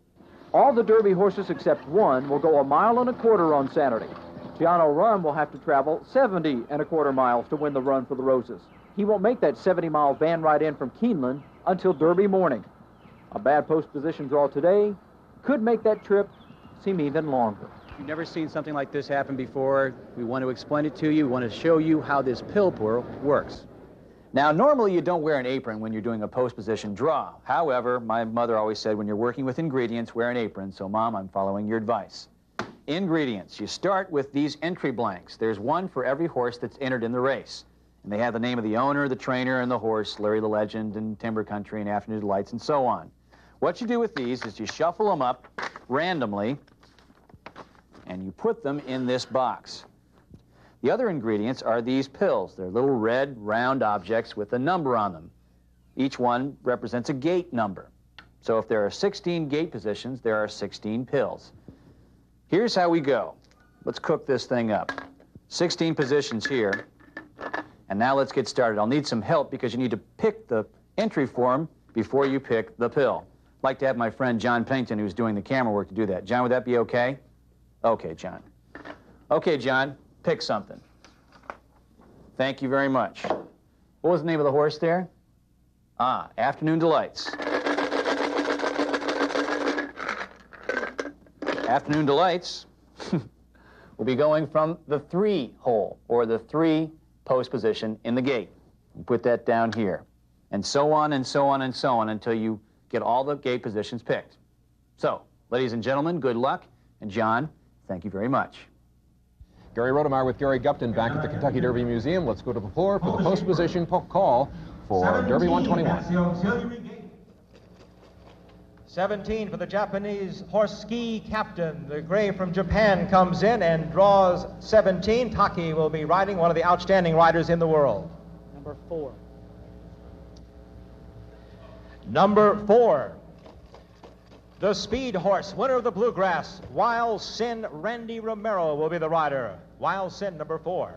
All the Derby horses except one will go 1.25 miles on Saturday. Giano Run will have to travel 70.25 miles to win the Run for the Roses. He won't make that 70-mile van ride in from Keeneland until Derby morning. A bad post position draw today could make that trip seem even longer. You've never seen something like this happen before. We want to explain it to you. We want to show you how this pill pour works. Now, normally you don't wear an apron when you're doing a post position draw. However, my mother always said when you're working with ingredients, wear an apron. So, Mom, I'm following your advice. Ingredients. You start with these entry blanks. There's one for every horse that's entered in the race. And they have the name of the owner, the trainer, and the horse, Larry the Legend, and Timber Country, and Afternoon Delights, and so on. What you do with these is you shuffle them up randomly, and you put them in this box. The other ingredients are these pills. They're little red, round objects with a number on them. Each one represents a gate number. So if there are 16 gate positions, there are 16 pills. Here's how we go. Let's cook this thing up. 16 positions here. And now let's get started. I'll need some help because you need to pick the entry form before you pick the pill. I'd like to have my friend John Pennington, who's doing the camera work, to do that. John, would that be okay? Okay, John. Okay, John. Pick something. Thank you very much. What was the name of the horse there? Ah, Afternoon Delights. Afternoon Delights will be going from the 3 hole, or the 3 post position in the gate. You put that down here. And so on and so on and so on until you get all the gate positions picked. So, ladies and gentlemen, good luck. And John, thank you very much. Gary Rodemeyer with Gary Gupton back at the Kentucky Derby Museum. Let's go to the floor for the post position call for Derby 121. 17 for the Japanese horse Ski Captain. The gray from Japan comes in and draws 17. Taki will be riding, one of the outstanding riders in the world. Number 4. Number 4. The speed horse, winner of the Bluegrass, Wild Sin Randy Romero will be the rider. Wild Sin, number 4.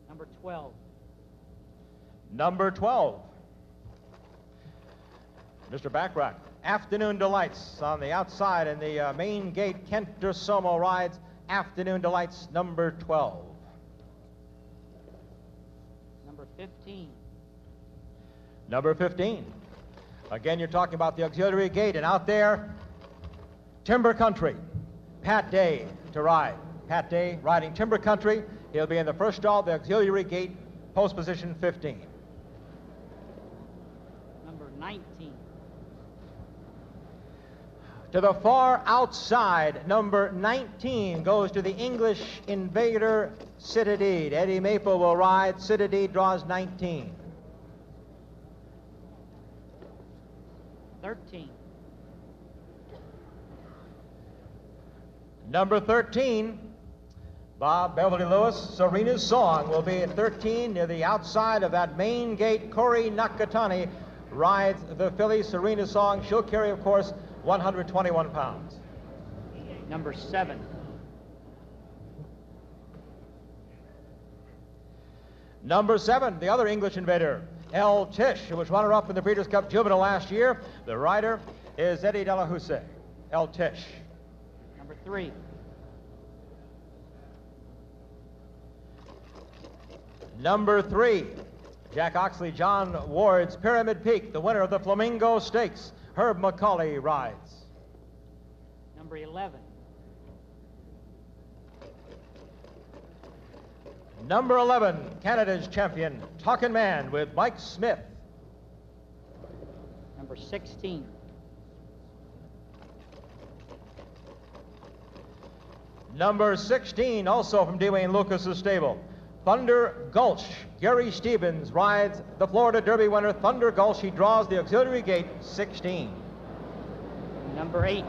Number 12. Number 12. Mr. Backrack, Afternoon Delights on the outside in the main gate. Kent DeSomo rides Afternoon Delights, number 12. Number 15. Number 15. Again, you're talking about the auxiliary gate, and out there, Timber Country, Pat Day to ride. Pat Day riding Timber Country. He'll be in the first stall, the auxiliary gate, post position 15. Number 19. To the far outside, number 19 goes to the English Invader, Citadine. Eddie Maple will ride. Citadine draws 19. 13. Number 13, Bob Beverly Lewis, Serena's Song will be at 13 near the outside of that main gate. Corey Nakatani rides the filly Serena's Song. She'll carry, of course, 121 pounds. Number 7. Number 7, the other English Invader, El Tish, who was runner-up in the Breeders' Cup Juvenile last year. The rider is Eddie Delahousse. El Tish. Number 3. Number 3, Jack Oxley, John Ward's Pyramid Peak, the winner of the Flamingo Stakes. Herb McCauley rides. Number 11. Number 11, Canada's champion, Talkin' Man with Mike Smith. Number 16. Number 16, also from Dwayne Lucas's stable, Thunder Gulch. Gary Stevens rides the Florida Derby winner, Thunder Gulch. He draws the auxiliary gate, 16. Number 8.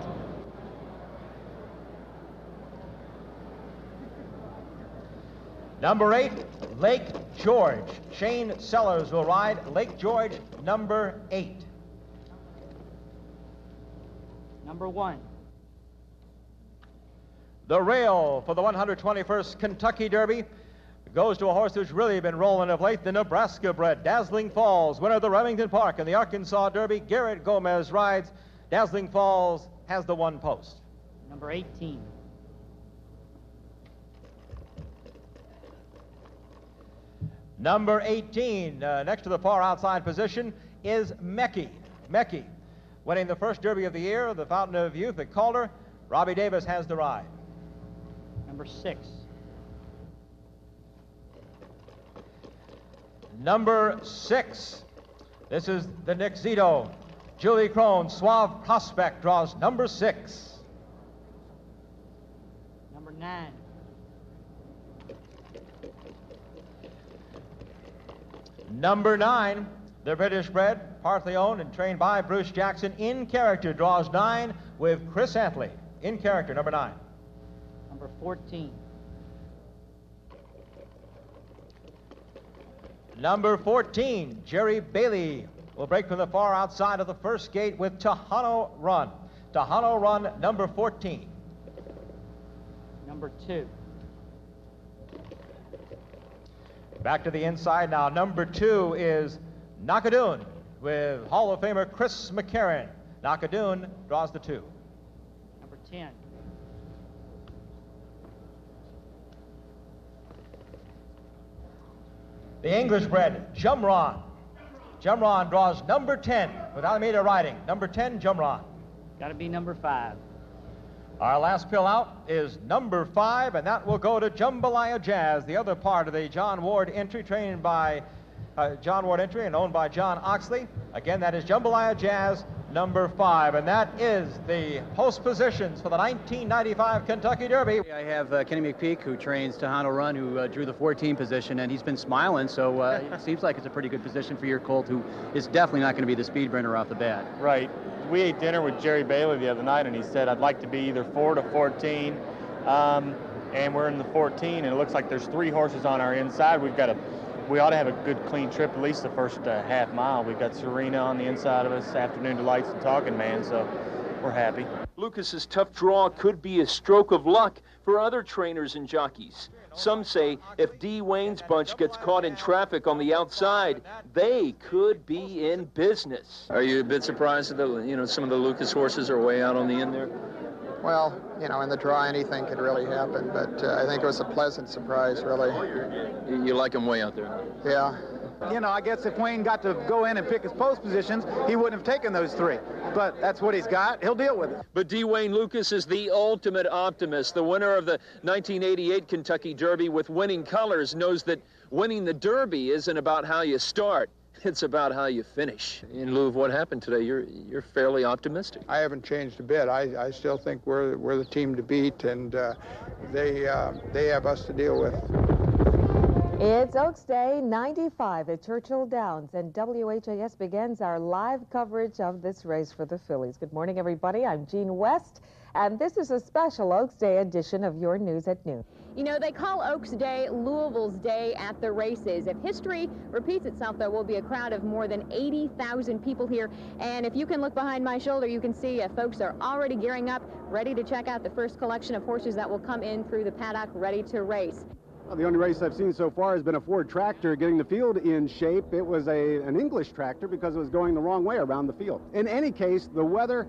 Number 8, Lake George. Shane Sellers will ride Lake George, number 8. Number 1. The rail for the 121st Kentucky Derby goes to a horse who's really been rolling of late, the Nebraska bred, Dazzling Falls, winner of the Remington Park and the Arkansas Derby. Garrett Gomez rides. Dazzling Falls has the 1 post. Number 18. Number 18, next to the far outside position, is Mecky. Mecky, winning the first Derby of the year, the Fountain of Youth at Calder. Robbie Davis has the ride. Number 6. Number 6, this is the Nick Zito. Julie Crone, Suave Prospect, draws number 6. Number 9. Number 9, the British bred, partly owned and trained by Bruce Jackson, In Character, draws 9 with Chris Antley. In Character, number 9. Number 14. Number 14, Jerry Bailey will break from the far outside of the first gate with Tahano Run. Tahano Run, number 14. Number 2. Back to the inside now. Number 2 is Nakadoon with Hall of Famer Chris McCarron. Nakadoon draws the 2. Number 10. The English bred, Jumron. Jumron draws number 10 with Alameda riding. Number 10, Jumron. Got to be number 5. Our last pill out is number 5, and that will go to Jambalaya Jazz, the other part of the John Ward entry, trained by John Ward entry and owned by John Oxley. Again, that is Jambalaya Jazz, number 5, and that is the post positions for the 1995 Kentucky Derby. I have Kenny McPeak, who trains Tahano Run, who drew the 14 position, and he's been smiling, so it seems like it's a pretty good position for your colt, who is definitely not going to be the speed burner off the bat. Right. We ate dinner with Jerry Bailey the other night, and he said, I'd like to be either 4 to 14, and we're in the 14, and it looks like there's 3 horses on our inside. We ought to have a good, clean trip, at least the first half mile. We've got Serena on the inside of us, Afternoon Delights and Talking Man, so we're happy. Lucas's tough draw could be a stroke of luck for other trainers and jockeys. Some say if D. Wayne's bunch gets caught in traffic on the outside, they could be in business. Are you a bit surprised that some of the Lucas horses are way out on the end there? Well, in the draw, anything could really happen, but I think it was a pleasant surprise, really. You like them way out there? Yeah. You know, I guess if Wayne got to go in and pick his post positions, he wouldn't have taken those 3. But that's what he's got. He'll deal with it. But D. Wayne Lucas is the ultimate optimist. The winner of the 1988 Kentucky Derby with winning colors knows that winning the Derby isn't about how you start. It's about how you finish. In lieu of what happened today, you're fairly optimistic. I haven't changed a bit. I still think we're the team to beat, and they have us to deal with. It's Oaks Day 95 at Churchill Downs, and WHAS begins our live coverage of this race for the fillies. Good morning, everybody. I'm Jean West, and this is a special Oaks Day edition of your News at Noon. You know, they call Oaks Day Louisville's Day at the races. If history repeats itself, there will be a crowd of more than 80,000 people here. And if you can look behind my shoulder, you can see folks are already gearing up, ready to check out the first collection of horses that will come in through the paddock, ready to race. Well, the only race I've seen so far has been a Ford tractor getting the field in shape. It was an English tractor because it was going the wrong way around the field. In any case, the weather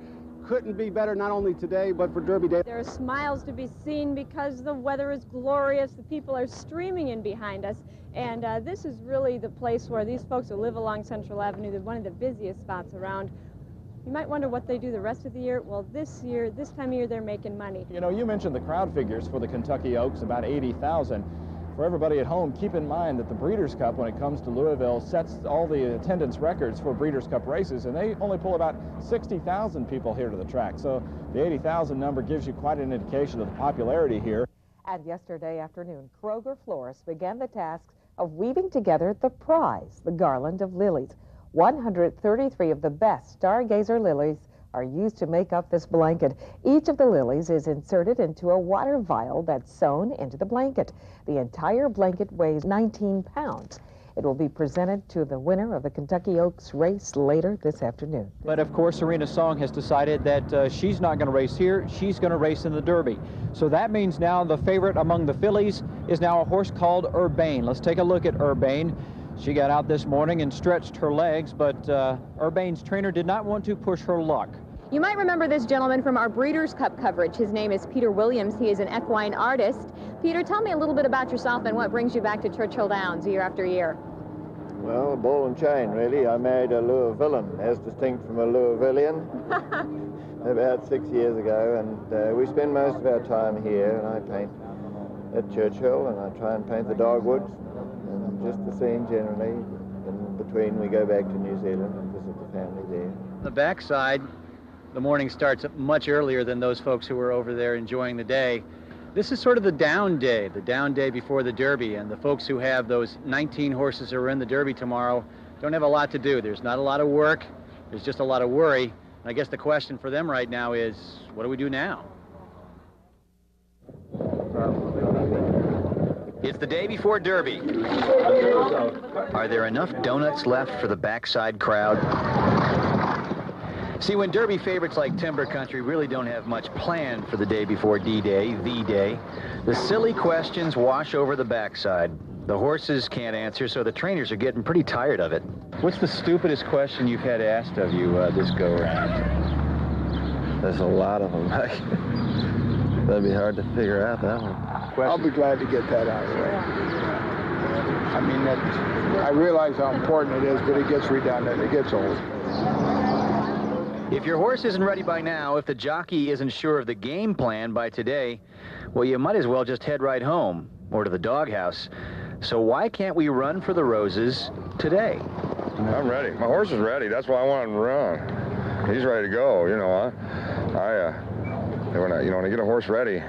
couldn't be better, not only today, but for Derby Day. There are smiles to be seen because the weather is glorious. The people are streaming in behind us. And this is really the place where these folks who live along Central Avenue, they're one of the busiest spots around. You might wonder what they do the rest of the year. Well, this time of year, they're making money. You know, you mentioned the crowd figures for the Kentucky Oaks, about 80,000. For everybody at home, keep in mind that the Breeders' Cup, when it comes to Louisville, sets all the attendance records for Breeders' Cup races, and they only pull about 60,000 people here to the track. So the 80,000 number gives you quite an indication of the popularity here. And yesterday afternoon, Kroger Florists began the task of weaving together the prize, the garland of lilies. 133 of the best stargazer lilies are used to make up this blanket. Each of the lilies is inserted into a water vial that's sewn into the blanket. The entire blanket weighs 19 pounds. It will be presented to the winner of the Kentucky Oaks race later this afternoon. But of course, Serena Song has decided that she's not going to race here. She's going to race in the Derby. So that means now the favorite among the fillies is now a horse called Urbane. Let's take a look at Urbane. She got out this morning and stretched her legs, but Urbane's trainer did not want to push her luck. You might remember this gentleman from our Breeders' Cup coverage. His name is Peter Williams. He is an equine artist. Peter, tell me a little bit about yourself and what brings you back to Churchill Downs year after year. Well, a ball and chain, really. I married a Louisvillian, as distinct from a Louisvillian, about 6 years ago, and we spend most of our time here, and I paint at Churchill, and I try and paint the dogwoods, and just the scene generally. In between, we go back to New Zealand and visit the family there. The backside, the morning starts much earlier than those folks who are over there enjoying the day. This is sort of the down day before the Derby, and the folks who have those 19 horses who are in the Derby tomorrow don't have a lot to do. There's not a lot of work, there's just a lot of worry. And I guess the question for them right now is, what do we do now? It's the day before Derby. Are there enough donuts left for the backside crowd? See, when Derby favorites like Timber Country really don't have much planned for the day before D-Day, V-Day, the silly questions wash over the backside. The horses can't answer, so the trainers are getting pretty tired of it. What's the stupidest question you've had asked of you this go-around? There's a lot of them. That'd be hard to figure out, that one. I'll be glad to get that out of the way. I mean, I realize how important it is, but it gets redundant. It gets old. If your horse isn't ready by now, if the jockey isn't sure of the game plan by today, well, you might as well just head right home or to the doghouse. So why can't we run for the roses today? I'm ready. My horse is ready. That's why I want him to run. He's ready to go. You know, when I get a horse ready,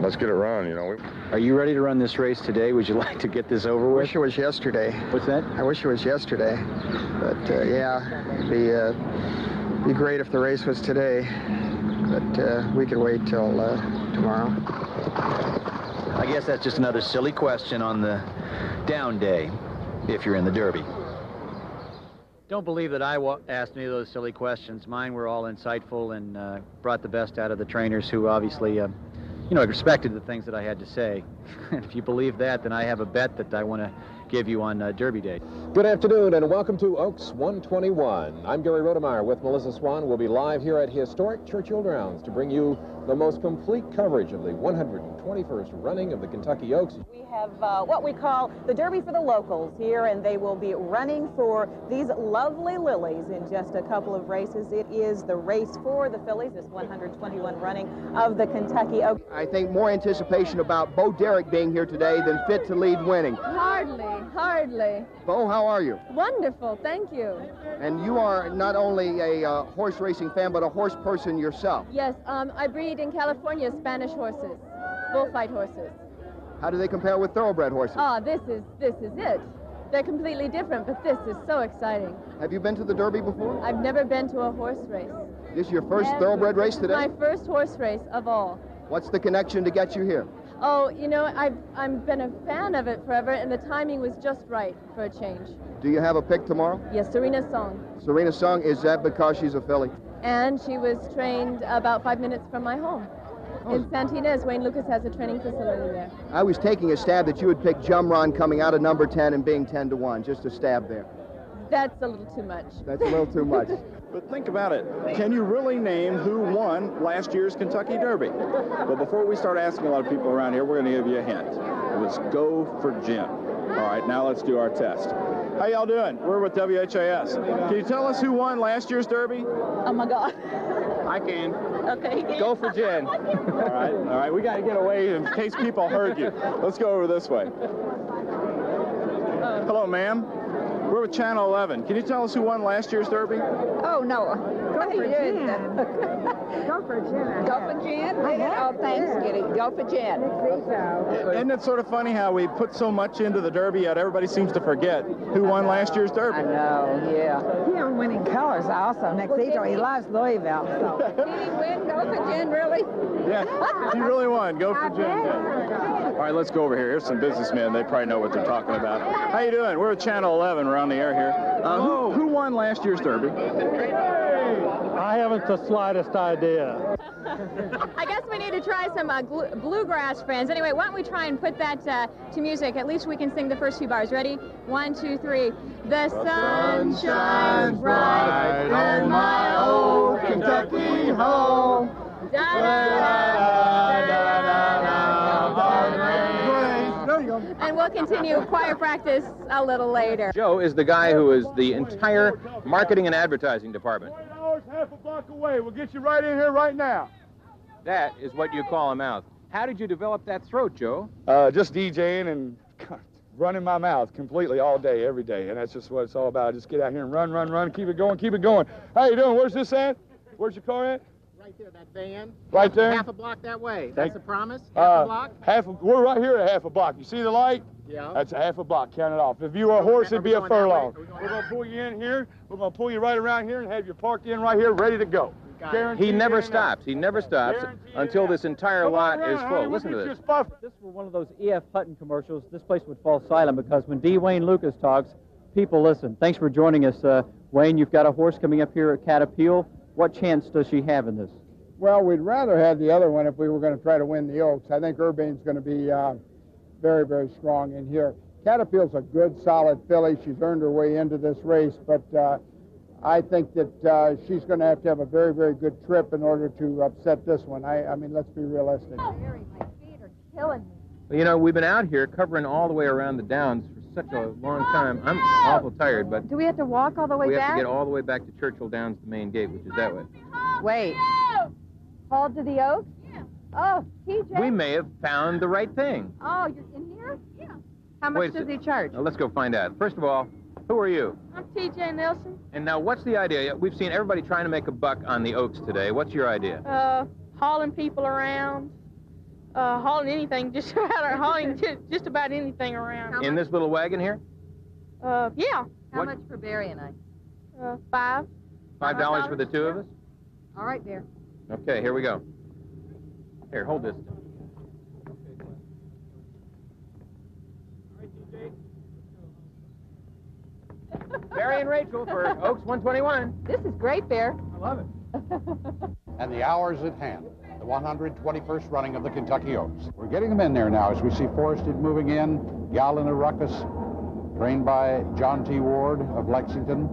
let's get it run, you know. Are you ready to run this race today? Would you like to get this over with? I wish it was yesterday. What's that? I wish it was yesterday. But, yeah, it'd be great if the race was today. But we could wait till tomorrow. I guess that's just another silly question on the down day, if you're in the Derby. Don't believe that I asked any of those silly questions. Mine were all insightful and brought the best out of the trainers who obviously, respected the things that I had to say. And if you believe that, then I have a bet that I want to give you on Derby Day. Good afternoon and welcome to Oaks 121. I'm Gary Rodemeyer with Melissa Swan. We'll be live here at historic Churchill Downs to bring you the most complete coverage of the 121st running of the Kentucky Oaks. We have what we call the Derby for the locals here, and they will be running for these lovely lilies in just a couple of races. It is the race for the fillies, this 121 running of the Kentucky Oaks. I think more anticipation about Bo Derek being here today than fit to lead winning. Hardly. Bo, how are you? Wonderful, thank you. And you are not only a horse racing fan, but a horse person yourself. Yes, I breed in California Spanish horses, bullfight horses. How do they compare with thoroughbred horses? Oh, this is it. They're completely different, but this is so exciting. Have you been to the Derby before? I've never been to a horse race. This is your first thoroughbred race today? My first horse race of all. What's the connection to get you here? Oh, you know, I've been a fan of it forever, and the timing was just right for a change. Do you have a pick tomorrow? Yes, Serena Song. Serena Song, is that because she's a filly? And she was trained about 5 minutes from my home. In Santinez, Wayne Lucas has a training facility there. I was taking a stab that you would pick Jumron coming out of number 10 and being 10-1, just a stab there. That's a little too much. That's a little too much. But think about it. Can you really name who won last year's Kentucky Derby? Well, before we start asking a lot of people around here, we're going to give you a hint. It was Go for Jim. All right, now let's do our test. How y'all doing? We're with WHAS. Can you tell us who won last year's Derby? Oh, my God. I can. Okay. Go for Jen. All right, we got to get away in case people heard you. Let's go over this way. Hello, ma'am. We're with Channel 11. Can you tell us who won last year's Derby? Oh, no. Go for Jen. Go for Jen. Go for Jen. Oh, thanks, Kitty. Go for Jen. Isn't it sort of funny how we put so much into the Derby, yet everybody seems to forget who won last year's Derby? I know, yeah. He on winning colors also next season. He loves Louisville. So. Did he win? Go for Jen, really? Yeah, he really won. Go for Jen. All right, let's go over here. Here's some businessmen. They probably know what they're talking about. How you doing? We're at Channel 11. We're on the air here. Who won last year's Derby? I haven't the slightest idea. I guess we need to try some bluegrass, friends. Anyway, why don't we try and put that to music? At least we can sing the first few bars. Ready? 1, 2, 3. The sun shines bright in my old Kentucky home. And we'll continue choir practice a little later. Joe is the guy who is the entire marketing and advertising department. Half a block away. We'll get you right in here right now. That is what you call a mouth. How did you develop that throat, Joe? Just DJing and running my mouth completely all day, every day, and that's just what it's all about. Just get out here and run, keep it going, keep it going. How you doing? Where's this at? Where's your car at? Right there, that van. Right there? Half a block that way. That's a promise? Half a block? We're right here at half a block. You see the light? Yeah. That's a half a block. Count it off. If you were a horse, it'd be a furlong. We're going to pull you in here. We're going to pull you right around here and have you parked in right here, ready to go. He never stops. He never stops until this entire lot is full. Listen to this. If this were one of those E.F. Hutton commercials, this place would fall silent because when D. Wayne Lucas talks, people listen. Thanks for joining us. Wayne, you've got a horse coming up here at Caterpillar. What chance does she have in this? Well, we'd rather have the other one if we were going to try to win the Oaks. I think Urbane's going to be very, very strong in here. Caterpillar's a good, solid filly. She's earned her way into this race, but I think that she's going to have a very, very good trip in order to upset this one. I mean, let's be realistic. Mary, my feet are killing me. Well, you know, we've been out here covering all the way around the downs for such a long time. I'm awful tired, but Do we have to walk all the way we back? have to get all the way back to Churchill Downs, the main gate, which is that way. Wait. Hauled to the Oaks? Yeah. Oh, TJ. We may have found the right thing. Oh, you're in here? Yeah. How much does he charge? Now, let's go find out. First of all, who are you? I'm TJ Nelson. And now, what's the idea? We've seen everybody trying to make a buck on the Oaks today. What's your idea? Hauling people around. Hauling anything, just about anything around. In this little wagon here? Yeah. How much for Barry and I? $5. $5 for the two of us? All right, Bear. Okay, here we go. Here, hold this. Barry and Rachel for Oaks 121. This is great, Bear. I love it. And the hour's at hand. The 121st running of the Kentucky Oaks. We're getting them in there now as we see Forested moving in, Gal in a Ruckus, trained by John T. Ward of Lexington,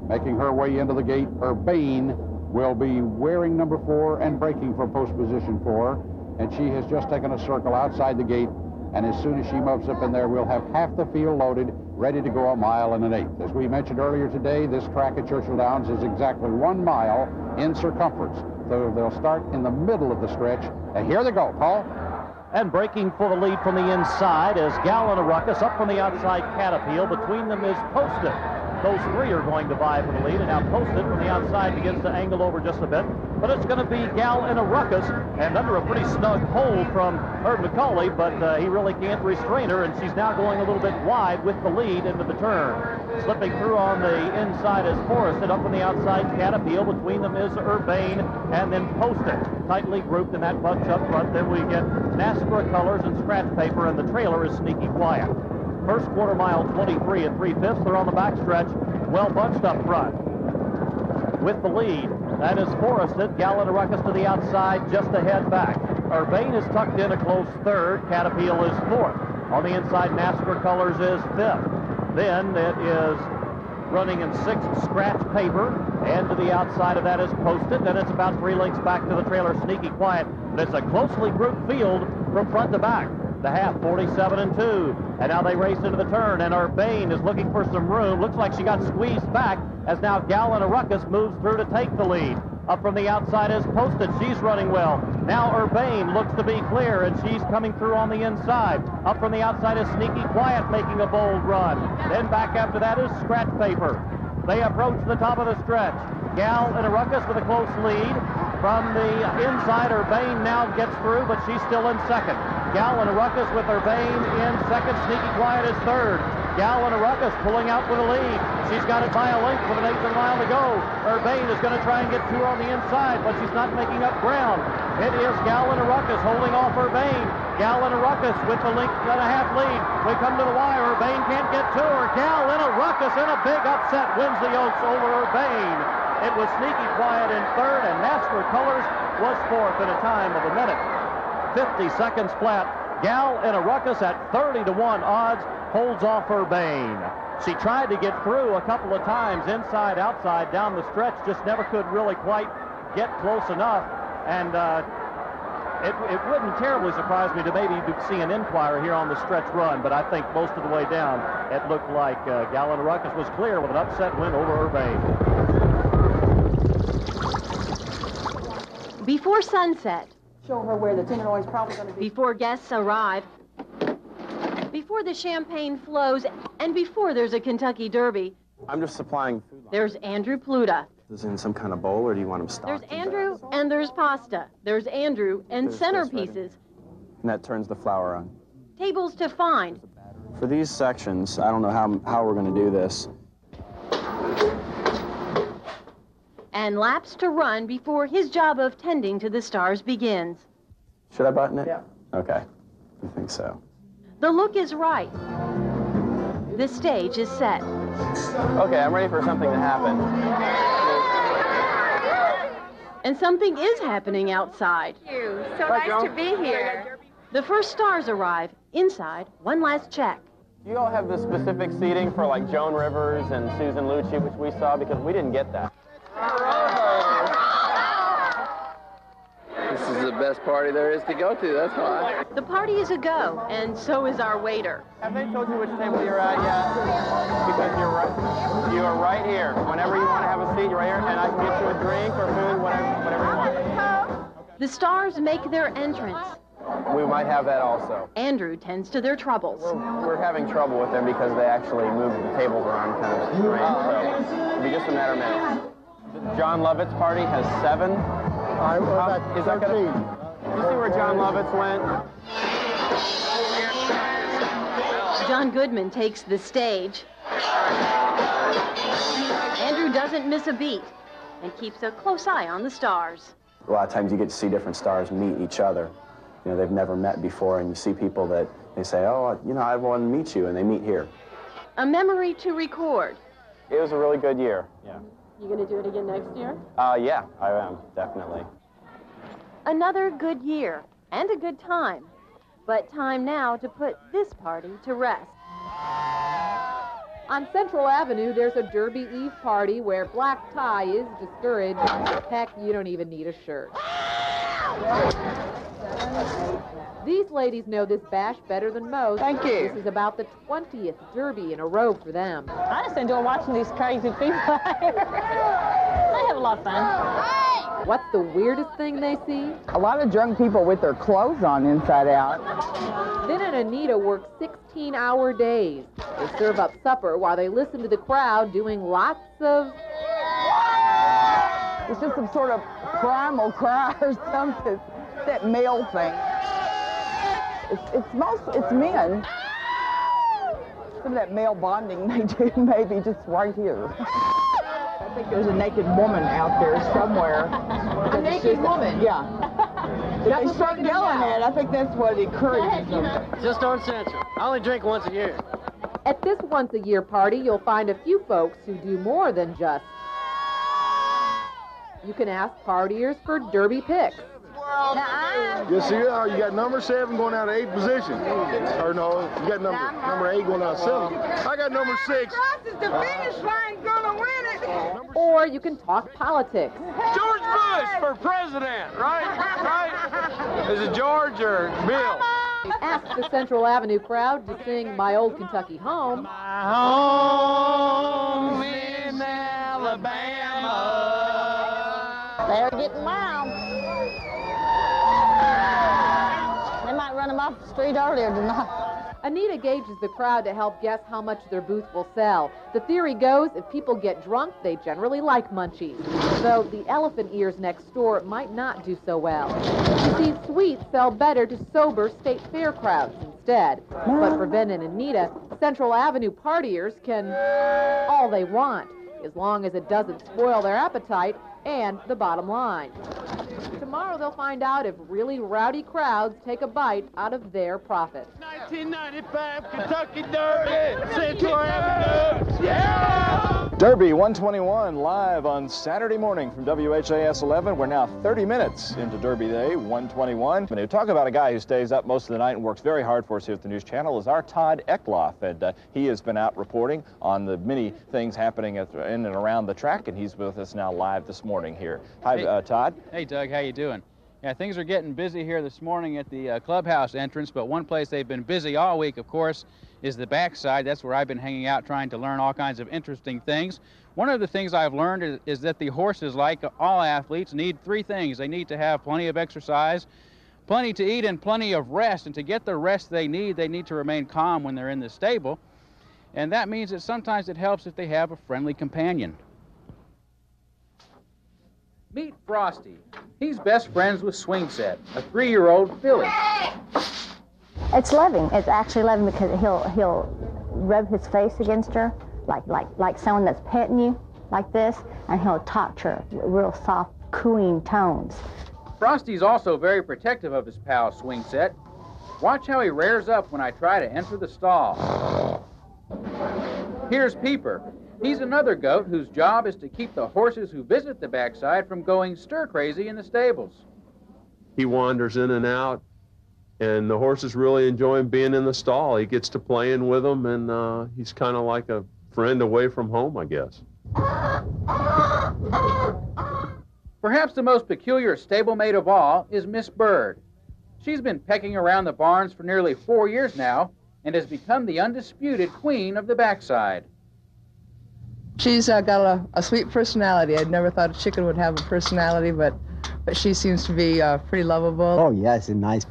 making her way into the gate. Urbane will be wearing number 4 and braking for post position 4. And she has just taken a circle outside the gate. And as soon as she moves up in there, we'll have half the field loaded, ready to go 1 mile and 1/8. As we mentioned earlier today, this track at Churchill Downs is exactly 1 mile in circumference. So they'll start in the middle of the stretch. And here they go, Paul. And breaking for the lead from the inside is Gallon of Ruckus. Up from the outside, Caterpillar. Between them is Posted. Those three are going to vie for the lead, and now Posted from the outside begins to angle over just a bit. But it's going to be Gal in a Ruckus, and under a pretty snug hold from Herb McCauley, but he really can't restrain her, and she's now going a little bit wide with the lead into the turn. Slipping through on the inside is Forrested. Up on the outside, Caterpillar. Between them is Urbane, and then Posted. Tightly grouped in that bunch up front. Then we get NASCAR colors and scratch paper, and the trailer is Sneaky Quiet. First quarter mile 23 and 3/5. They're on the backstretch, well bunched up front. With the lead, that is Forrested. Gallon of Ruckus to the outside, just ahead back. Urbane is tucked in a close third. Caterpillar is fourth. On the inside, NASCAR colors is fifth. Then it is running in sixth, scratch paper. And to the outside of that is Posted. Then it's about 3 lengths back to the trailer, Sneaky Quiet. But it's a closely grouped field from front to back. The half, 47 and 2. And now they race into the turn, and Urbane is looking for some room. Looks like she got squeezed back as now Gallon of Ruckus moves through to take the lead. Up from the outside is Posted. She's running well. Now Urbane looks to be clear, and she's coming through on the inside. Up from the outside is Sneaky Quiet making a bold run. Then back after that is Scratch Paper. They approach the top of the stretch. Gal in a Ruckus with a close lead. From the inside, Urbane now gets through, but she's still in second. Gal in a Ruckus with Urbane in second. Sneaky Quiet is third. Gal in a Ruckus pulling out with a lead. She's got it by a length with an 1/8 of a mile to go. Urbane is going to try and get to her on the inside, but she's not making up ground. It is Gal in a Ruckus holding off Urbane. Gal in a Ruckus with the 1.5 lead. We come to the wire. Urbane can't get to her. Gal in a Ruckus in a big upset wins the Oaks over Urbane. It was Sneaky Quiet in third, and NASCAR colors was fourth in a time of 1 minute 50 seconds flat. Gal in a Ruckus at 30-1 odds holds off Urbane. She tried to get through a couple of times, inside, outside, down the stretch, just never could really quite get close enough. And it wouldn't terribly surprise me to maybe see an inquiry here on the stretch run, but I think most of the way down, it looked like Gal in a Ruckus was clear with an upset win over Urbane. Before sunset, Show her where the Tenderloin is probably going to be. before guests arrive, before the champagne flows, and before there's a Kentucky Derby, I'm just supplying food. there's Andrew Pluta. Is it in some kind of bowl, or do you want them stocked? There's Andrew, and there's pasta. There's Andrew, and There's this right centerpieces. And that turns the flour on. Tables to find. For these sections, I don't know how we're going to do this. And laps to run before his job of tending to the stars begins. Should I button it? Yeah. Okay. I think so. The look is right. The stage is set. Okay, I'm ready for something to happen. And something is happening outside. Thank you. So nice to be here. The first stars arrive. Inside, one last check. Do you all have the specific seating for like Joan Rivers and Susan Lucci, which we saw? Because we didn't get that. This is the best party there is to go to, that's why. The party is a go, and so is our waiter. Have they told you which table you're at yet? Because you are right here. Whenever you want to have a seat, you're right here, and I can get you a drink or food, whatever you want. The stars make their entrance. We might have that also. Andrew tends to their troubles. We're having trouble with them because they actually move the tables around kind of strange, so it'll be just a matter of minutes. John Lovett's party has 7. I was at 13. You see where John Lovitz went? John Goodman takes the stage. Andrew doesn't miss a beat and keeps a close eye on the stars. A lot of times you get to see different stars meet each other. You know, they've never met before, and you see people that they say, oh, you know, I want to meet you, and they meet here. A memory to record. It was a really good year, yeah. You going to do it again next year? Yeah, I am, definitely. Another good year and a good time. But time now to put this party to rest. On Central Avenue, there's a Derby Eve party where black tie is discouraged. Heck, you don't even need a shirt. These ladies know this bash better than most. Thank you. This is about the 20th Derby in a row for them. I just enjoy watching these crazy people. I have a lot of fun. What's the weirdest thing they see? A lot of drunk people with their clothes on inside out. Then and Anita work 16-hour days. They serve up supper while they listen to the crowd doing lots of... It's just some sort of primal cry or something. That male thing. It's men. Some of that male bonding they do maybe just right here. I think there's a naked woman out there somewhere. A naked woman? Yeah. If they start yelling at it, I think that's what encourages them. Just on Central. I only drink once a year. At this once-a-year party, you'll find a few folks who do more than just. You can ask partiers for Derby picks. Yes, you are. You got number 7 going out of 8th position. Or no, you got number 8 going out of 7. I got number 6. Cross is the finish line, gonna win it. Or you can talk politics. George Bush for president, right? Right? Is it George or Bill? Ask the Central Avenue crowd to sing My Old Kentucky Home. My home in Alabama. They're getting loud. They might run them off the street earlier tonight. Anita gauges the crowd to help guess how much their booth will sell. The theory goes, if people get drunk, they generally like munchies. Though the elephant ears next door might not do so well. You see, sweets sell better to sober state fair crowds instead. But for Ben and Anita, Central Avenue partiers can all they want, as long as it doesn't spoil their appetite and the bottom line. Tomorrow they'll find out if really rowdy crowds take a bite out of their profit. 1995 Kentucky Derby, Central Avenue, yeah! Derby 121 live on Saturday morning from WHAS11. We're now 30 minutes into Derby Day 121. When you talk about a guy who stays up most of the night and works very hard for us here at the News Channel is our Todd Eckloff. And he has been out reporting on the many things happening in and around the track, and he's with us now live this morning here. Hi, hey, Todd. Hey, Doug. How you doing? Yeah, things are getting busy here this morning at the clubhouse entrance, but one place they've been busy all week, of course, is the backside. That's where I've been hanging out trying to learn all kinds of interesting things. One of the things I've learned is that the horses, like all athletes, need 3 things. They need to have plenty of exercise, plenty to eat, and plenty of rest. And to get the rest they need to remain calm when they're in the stable. And that means that sometimes it helps if they have a friendly companion. Meet Frosty. He's best friends with Swing Set, a 3-year-old filly. It's loving. It's actually loving because he'll rub his face against her, like someone that's petting you, like this, and he'll talk to her with real soft, cooing tones. Frosty's also very protective of his pal Swing Set. Watch how he rears up when I try to enter the stall. Here's Peeper. He's another goat whose job is to keep the horses who visit the backside from going stir-crazy in the stables. He wanders in and out, and the horses really enjoy him being in the stall. He gets to playing with them, and he's kind of like a friend away from home, I guess. Perhaps the most peculiar stablemate of all is Miss Bird. She's been pecking around the barns for nearly 4 years now and has become the undisputed queen of the backside. She's got a sweet personality. I'd never thought a chicken would have a personality, but she seems to be pretty lovable. Oh, yeah, it's a nice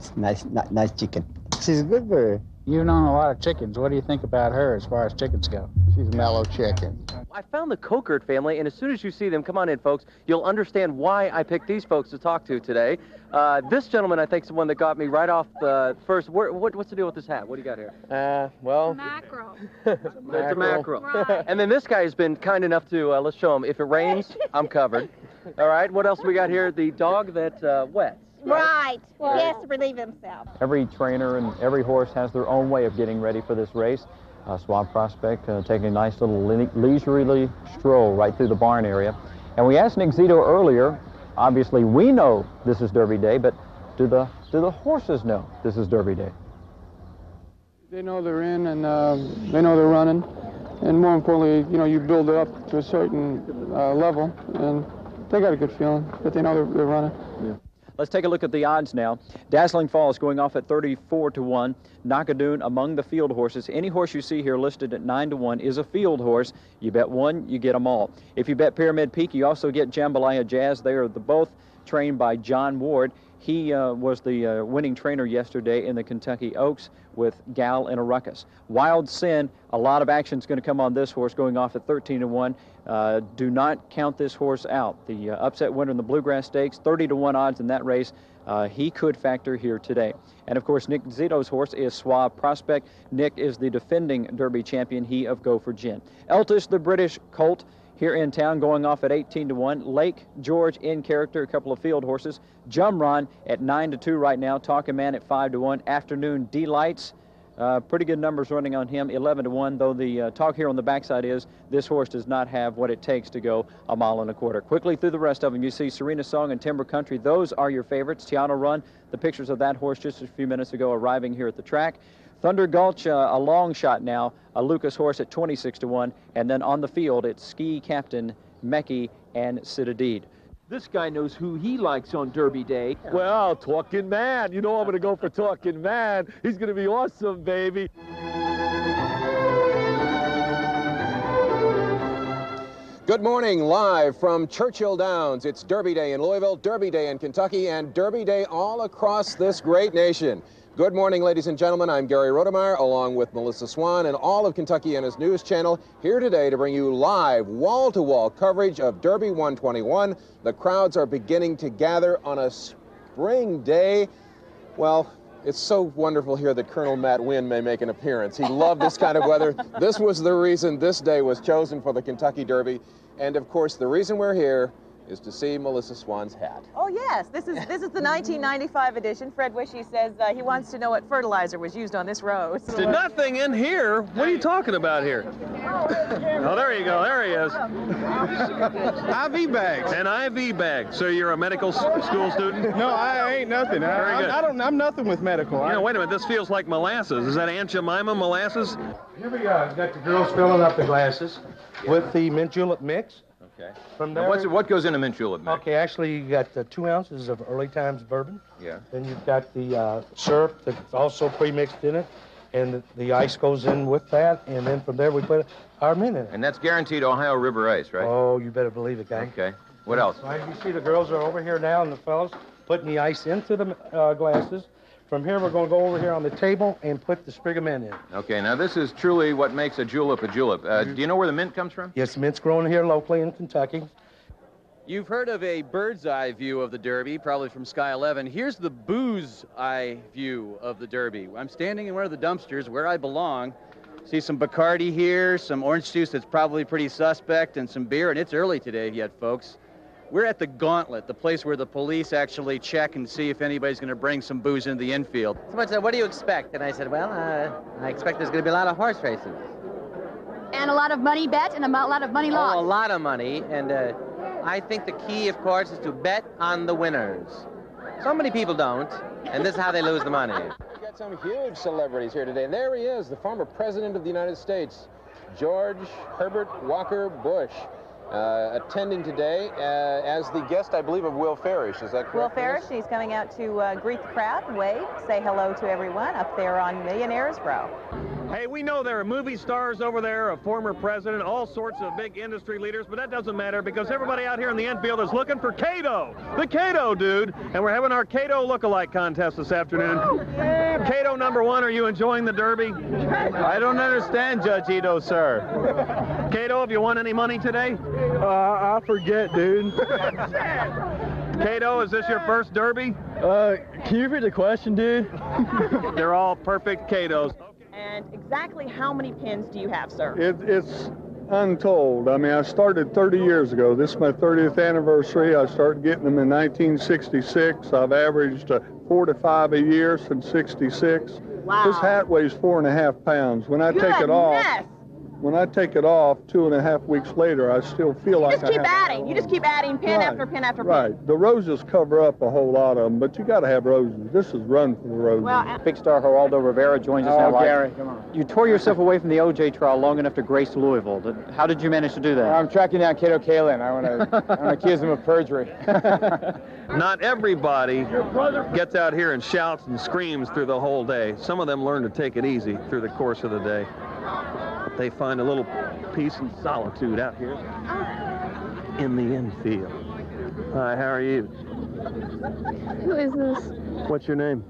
chicken. She's a good bird. You've known a lot of chickens. What do you think about her as far as chickens go? She's a mellow chicken. I found the Kokert family, and as soon as you see them, come on in, folks, you'll understand why I picked these folks to talk to today. This gentleman, I think, is the one that got me right off the first. What's the deal with this hat? What do you got here? Well... Mackerel. It's a mackerel. Right. And then this guy has been kind enough to, let's show him, if it rains, I'm covered. All right, what else we got here? The dog that wets. Right. He has to relieve himself. Every trainer and every horse has their own way of getting ready for this race. Swab Prospect taking a nice little leisurely stroll right through the barn area. And we asked Nick Zito earlier, obviously we know this is Derby Day, but do the horses know this is Derby Day? They know they're in and they know they're running. and more importantly, you know, you build it up to a certain level, and they got a good feeling that they know they're running. Yeah. Let's take a look at the odds now. Dazzling Falls going off at 34-1. Nakadoon among the field horses. Any horse you see here listed at 9-1 is a field horse. You bet one, you get them all. If you bet Pyramid Peak, you also get Jambalaya Jazz. They are both trained by John Ward. He was the winning trainer yesterday in the Kentucky Oaks with Gal in a Ruckus. Wild Sin, a lot of action is going to come on this horse going off at 13-1. Do not count this horse out. The upset winner in the Bluegrass Stakes, 30-1 odds in that race. He could factor here today. And of course, Nick Zito's horse is Suave Prospect. Nick is the defending Derby champion, he of Go for Gin. Eltish, the British colt, here in town going off at 18-1. Lake George in character, a couple of field horses. Jumron at 9-2 right now. Talking Man at 5-1. Afternoon Delights, pretty good numbers running on him, 11-1, though the talk here on the backside is this horse does not have what it takes to go a mile and a quarter. Quickly through the rest of them, you see Serena Song and Timber Country. Those are your favorites. Tiana Run, the pictures of that horse just a few minutes ago arriving here at the track. Thunder Gulch, a long shot now, a Lucas horse at 26-1, and then on the field it's Ski Captain, Mekki, and Citadede. This guy knows who he likes on Derby Day. Well, Talking Man. You know I'm going to go for Talking Man. He's going to be awesome, baby. Good morning, live from Churchill Downs. It's Derby Day in Louisville, Derby Day in Kentucky, and Derby Day all across this great nation. Good morning, ladies and gentlemen. I'm Gary Rodemeyer, along with Melissa Swan and all of Kentuckiana's News Channel, here today to bring you live, wall-to-wall coverage of Derby 121. The crowds are beginning to gather on a spring day. Well, it's so wonderful here that Colonel Matt Wynn may make an appearance. He loved this kind of weather. This was the reason this day was chosen for the Kentucky Derby. And, of course, the reason we're here is to see Melissa Swan's hat. Oh, yes. This is the 1995 edition. Fred Wishy says he wants to know what fertilizer was used on this rose. Nothing in here. What are you talking about here? Oh, there you go. There he is. IV bags. An IV bag. So you're a medical school student? No, I ain't nothing. I'm nothing with medical. You know, wait a minute. This feels like molasses. Is that Aunt Jemima molasses? Here we go. We've got the girls filling up the glasses with the mint julep mix. Okay. From there, what goes in a mint julep mix? Okay, actually, you got 2 ounces of early times bourbon. Yeah. Then you've got the syrup that's also pre-mixed in it, and the ice goes in with that, and then from there we put our mint in it. And that's guaranteed Ohio River ice, right? Oh, you better believe it, guy. Okay. What else? Right, you see the girls are over here now, and the fellas putting the ice into the glasses. From here, we're going to go over here on the table and put the sprig of mint in. Okay, now this is truly what makes a julep a julep. Do you know where the mint comes from? Yes, mint's grown here locally in Kentucky. You've heard of a bird's eye view of the Derby, probably from Sky 11. Here's the booze eye view of the Derby. I'm standing in one of the dumpsters where I belong. See some Bacardi here, some orange juice that's probably pretty suspect, and some beer, and it's early today yet, folks. We're at the Gauntlet, the place where the police actually check and see if anybody's going to bring some booze into the infield. Someone said, what do you expect? And I said, well, I expect there's going to be a lot of horse races. And a lot of money bet and a lot of money lost. Oh, a lot of money, and I think the key, of course, is to bet on the winners. So many people don't, and this is how they lose the money. We've got some huge celebrities here today, and there he is, the former President of the United States, George Herbert Walker Bush. Attending today as the guest, I believe, of Will Farish. Is that correct? Will Farish, he's coming out to greet the crowd, wave, say hello to everyone up there on Millionaires Row. Hey, we know there are movie stars over there, a former president, all sorts of big industry leaders, but that doesn't matter because everybody out here in the infield is looking for Cato, the Cato dude, and we're having our Cato look-alike contest this afternoon. Cato #1, are you enjoying the Derby? I don't understand, Judge Ito, sir. Cato, have you won any money today? I forget, dude. Cato, is this your first Derby? Can you repeat the question, dude? They're all perfect Catos. And exactly how many pins do you have, sir? It's untold. I mean, I started 30 years ago. This is my 30th anniversary. I started getting them in 1966. I've averaged 4 to 5 a year since '66. Wow. This hat weighs 4.5 pounds. When I take it off, when I take it off 2.5 weeks later, I still feel like Just keep adding. You just keep adding pin after pin after pin. Right. The roses cover up a whole lot of them, but you got to have roses. This is run for the roses. Well, big star Geraldo Rivera joins us now. Gary, come on. You tore yourself away from the OJ trial long enough to grace Louisville. How did you manage to do that? I'm tracking down Cato Kalin. I want to accuse him of perjury. Not everybody gets out here and shouts and screams through the whole day. Some of them learn to take it easy through the course of the day. They find a little peace and solitude out here in the infield. Hi, how are you? Who is this? What's your name?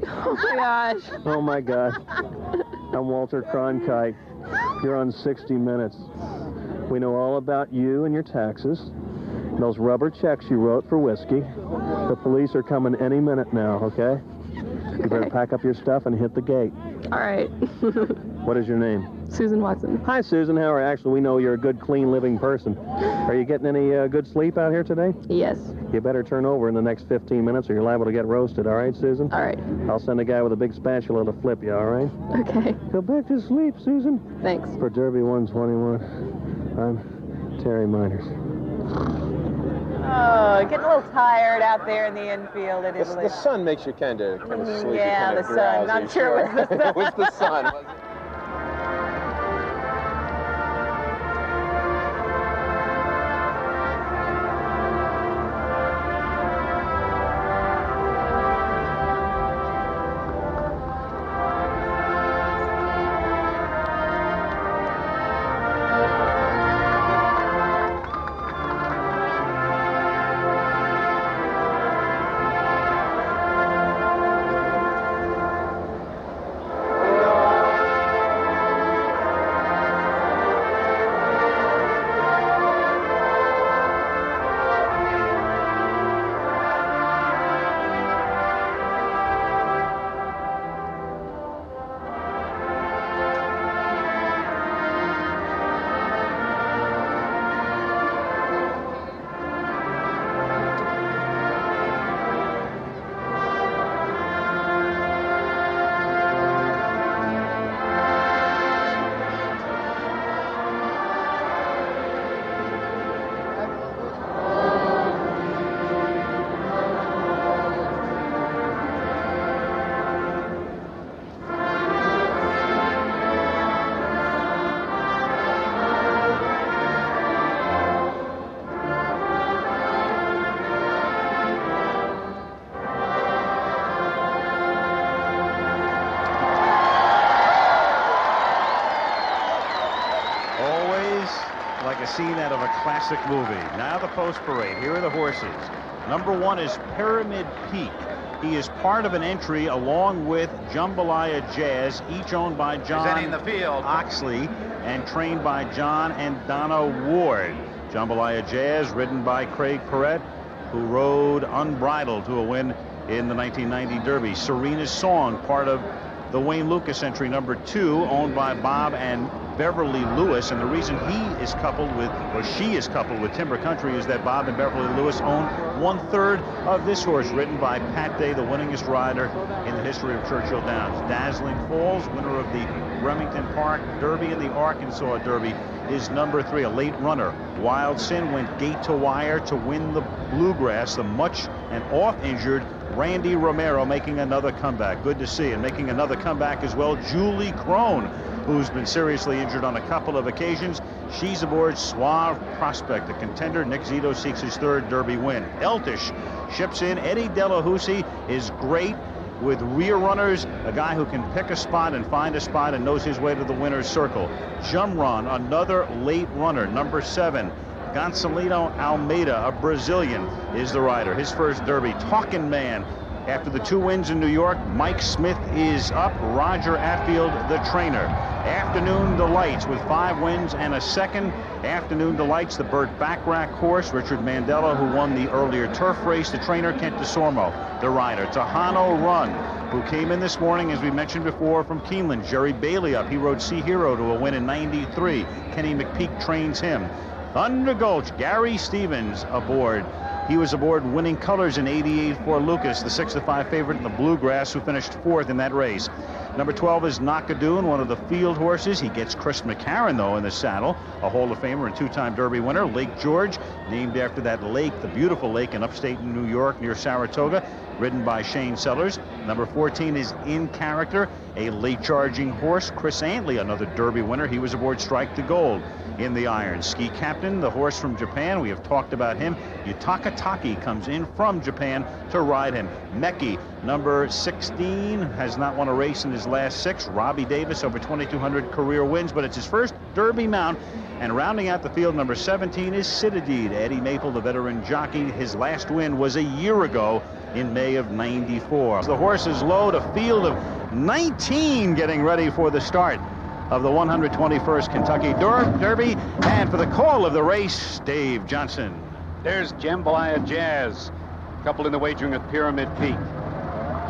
Oh my gosh. Oh my God. I'm Walter Cronkite. You're on 60 Minutes. We know all about you and your taxes. Those rubber checks you wrote for whiskey. The police are coming any minute now, okay? You better pack up your stuff and hit the gate. All right. What is your name? Susan Watson. Hi, Susan. How are you? Actually, we know you're a good, clean, living person. Are you getting any good sleep out here today? Yes. You better turn over in the next 15 minutes or you're liable to get roasted, all right, Susan? All right. I'll send a guy with a big spatula to flip you, all right? Okay. Go back to sleep, Susan. Thanks. For Derby 121, I'm Terry Miners. Oh, getting a little tired out there in the infield at Italy. The sun makes you kind of sleepy. Yeah, the sun. Not sure it was the sun. It was the sun, wasn't it? A scene out of a classic movie. Now the post parade. Here are the horses. Number 1 is Pyramid Peak. He is part of an entry along with Jambalaya Jazz, each owned by John Oxley and trained by John and Donna Ward. Jambalaya Jazz, ridden by Craig Perrett, who rode unbridled to a win in the 1990 Derby. Serena's Song, part of the Wayne Lucas entry, number 2, owned by Bob and Beverly Lewis, and the reason he is coupled with, or she is coupled with Timber Country, is that Bob and Beverly Lewis own 1/3 of this horse, ridden by Pat Day, the winningest rider in the history of Churchill Downs. Dazzling Falls, winner of the Remington Park Derby and the Arkansas Derby, is number 3, a late runner. Wild Sin went gate to wire to win the Bluegrass. The much and oft-injured Randy Romero making another comeback. Good to see. And making another comeback as well, Julie Crone, who's been seriously injured on a couple of occasions. She's aboard Suave Prospect, the contender. Nick Zito seeks his 3rd Derby win. Eltish ships in. Eddie Delahousie is great with rear runners, a guy who can pick a spot and find a spot and knows his way to the winner's circle. Jumron, another late runner, number 7. Gonçalino Almeida, a Brazilian, is the rider. His first Derby. Talkin' Man. After the 2 wins in New York, Mike Smith is up. Roger Atfield, the trainer. Afternoon Delights with 5 wins and a 2nd. Afternoon Delights, the Burt Bacharach horse. Richard Mandela, who won the earlier turf race. The trainer, Kent DeSormo, the rider. Tejano Run, who came in this morning, as we mentioned before, from Keeneland. Jerry Bailey up. He rode Sea Hero to a win in '93. Kenny McPeak trains him. Thunder Gulch, Gary Stevens aboard. He was aboard Winning Colors in '88 for Lucas, the 6-5 favorite in the Bluegrass, who finished 4th in that race. Number 12 is Knockadoon, one of the field horses. He gets Chris McCarron, though, in the saddle, a Hall of Famer and two-time Derby winner. Lake George, named after that lake, the beautiful lake in upstate New York near Saratoga, ridden by Shane Sellers. Number 14 is In Character, a late-charging horse. Chris Antley, another Derby winner. He was aboard Strike the Gold in the Iron. Ski Captain, the horse from Japan. We have talked about him. Yutaka Taki comes in from Japan to ride him. Meki, number 16, has not won a race in his last 6. Robbie Davis, over 2,200 career wins, but it's his first Derby mount. And rounding out the field, number 17 is Citadine. Eddie Maple, the veteran jockey. His last win was a year ago in May of '94. The horses load, a field of 19 getting ready for the start of the 121st Kentucky Derby. And for the call of the race, Dave Johnson. There's Jambalaya Jazz, couple in the wagering at Pyramid Peak.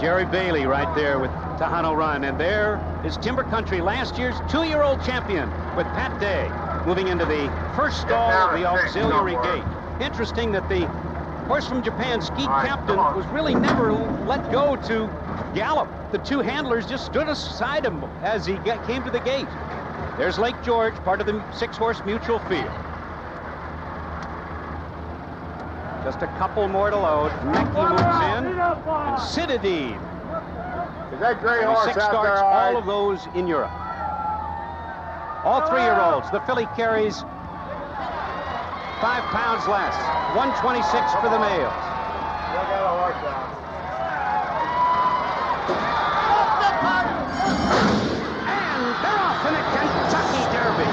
Jerry Bailey right there with Tahano Run. And there is Timber Country, last year's 2-year-old champion with Pat Day, moving into the first stall of the auxiliary gate. Interesting that the horse from Japan, Ski Captain, was really never let go to gallop. The two handlers just stood aside him as he came to the gate. There's Lake George, part of the 6-horse mutual field. Just a couple more to load. Meki moves in, and Citadine. Is that gray horse 6 out starts, there, all of those in Europe. All 3-year-olds. The filly carries 5 pounds less. 126 for the males. And they're off in the Kentucky Derby.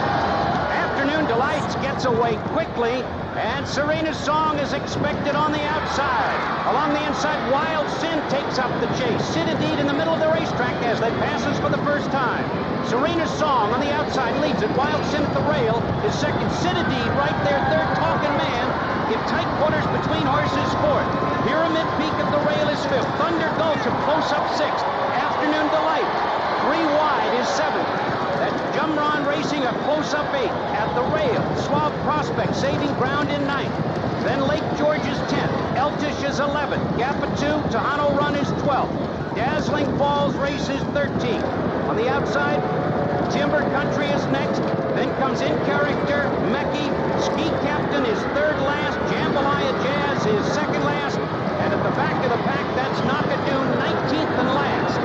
Afternoon Delights gets away quickly, and Serena's Song is expected on the outside. Along the inside, Wild Sin takes up the chase. Citadine in the middle of the racetrack as they passes for the first time. Serena's Song on the outside leads it. Wild Sin at the rail is second. Citadine right there, third. Talking Man in tight quarters between horses, fourth. Pyramid Peak at the rail is fifth. Thunder Gulch a close-up sixth. Afternoon Delight 3 wide is seventh. That's Jumron Racing a close-up 8th. At the rail, Suave Prospect saving ground in 9th. Then Lake George is 10th. Eltish is 11th. Gap of 2, Tahano Run is 12th. Dazzling Falls Race is 13th. On the outside, Timber Country is next. Then comes In Character, Meki. Ski Captain is third last. Jambalaya Jazz is second last. And at the back of the pack, that's Knockadoon, 19th and last.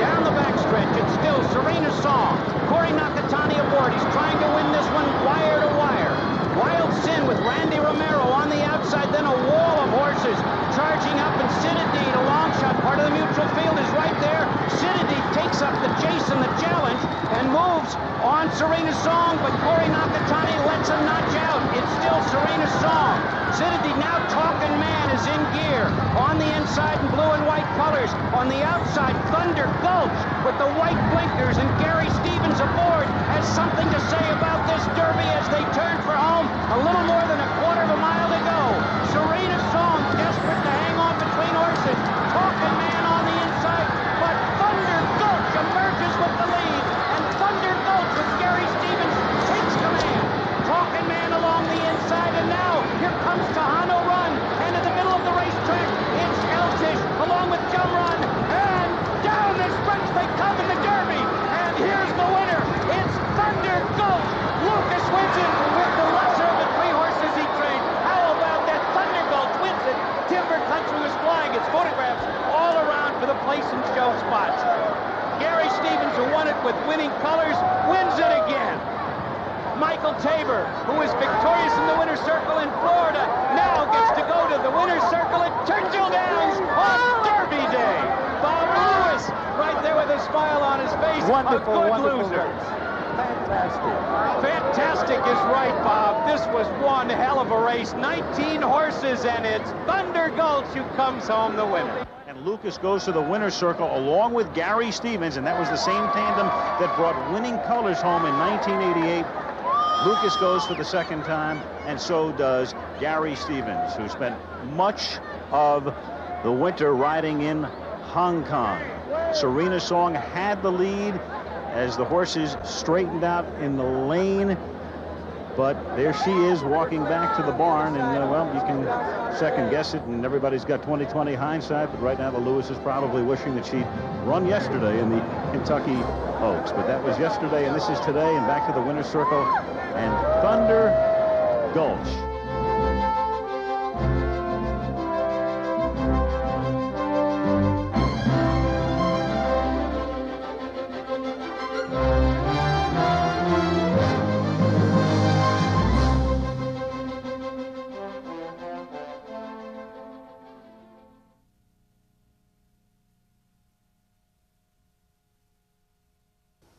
Down the backstretch, it's still Serena's Song. Corey Nakatani aboard. He's trying to win this one wire to wire. Wild Sin with Randy Romero on the outside. Then a wall of horses charging up, and Citadine, a long shot, part of the mutual field, is right there. Citadine takes up the chase and the challenge and moves on Serena's Song, but Corey Nakatani lets him notch out. It's still Serena's Song. Citadine now Talking Man is in gear. On the inside in blue and white colors. On the outside, Thunder Gulch with the white blinkers, and Gary Stevens aboard has something to say about this Derby as they turn for home. A little more than a quarter of a mile to go. Serena's Song desperate to hang on between horses. Talking Man on the inside, but Thunder Gulch emerges with the lead, and Thunder Gulch with Gary Stevens takes command. Talking Man along the inside, and now here comes Tahano Run, and in the middle of the racetrack, it's Eltish along with Jumron, and down the stretch they come in the Derby, and here's the winner. It's Thunder Gulch. Lucas wins it with the lesser of the 3 horses he trained. How about that? Thunder Gulch wins it. Timber Country was flying its photographs all around for the place and show spots. Gary Stevens, who won it with winning colors, wins it again. Michael Tabor, who was victorious in the winner's circle in Florida, now gets to go to the winner's circle at Churchill Downs on Derby Day. Bob Lewis, right there with a smile on his face. Wonderful, a good wonderful loser. race. Fantastic. Fantastic is right, Bob. This was one hell of a race. 19 horses, and it's Thunder Gulch who comes home the winner. And Lucas goes to the winner's circle along with Gary Stevens, and that was the same tandem that brought winning colors home in 1988. Lucas goes for the second time, and so does Gary Stevens, who spent much of the winter riding in Hong Kong. Serena's Song had the lead as the horses straightened out in the lane. But there she is walking back to the barn, and well, you can second guess it, and everybody's got 20/20 hindsight, but right now the Lewis is probably wishing that she'd run yesterday in the Kentucky Oaks. But that was yesterday, and this is today, and back to the winner's circle and Thunder Gulch.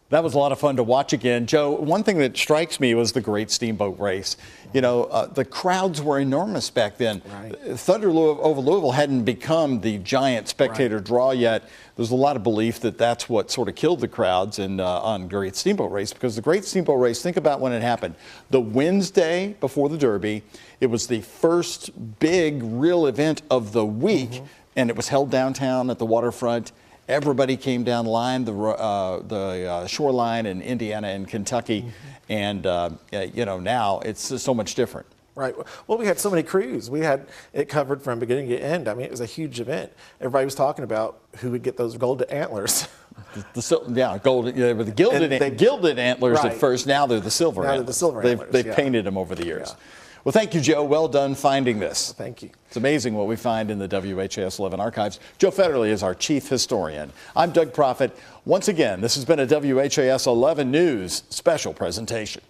That was a lot of fun to watch again. Joe, one thing that strikes me was the Great Steamboat Race. You know, the crowds were enormous back then. Right. Thunder over Louisville hadn't become the giant spectator draw yet. There's a lot of belief that that's what sort of killed the crowds on Great Steamboat Race, because the Great Steamboat Race, think about when it happened. The Wednesday before the Derby, it was the first big real event of the week, and it was held downtown at the waterfront. Everybody came down the line, the shoreline in Indiana and Kentucky, and you know, now it's so much different. Right. Well, we had so many crews. We had it covered from beginning to end. I mean, it was a huge event. Everybody was talking about who would get those golden antlers. Golden. They were the gilded antlers right. at first. Now they're the silver. Now they're the silver antlers. They've painted them over the years. Yeah. Well, thank you, Joe. Well done finding this. Thank you. It's amazing what we find in the WHAS11 archives. Joe Federle is our chief historian. I'm Doug Proffitt. Once again, this has been a WHAS11 News special presentation.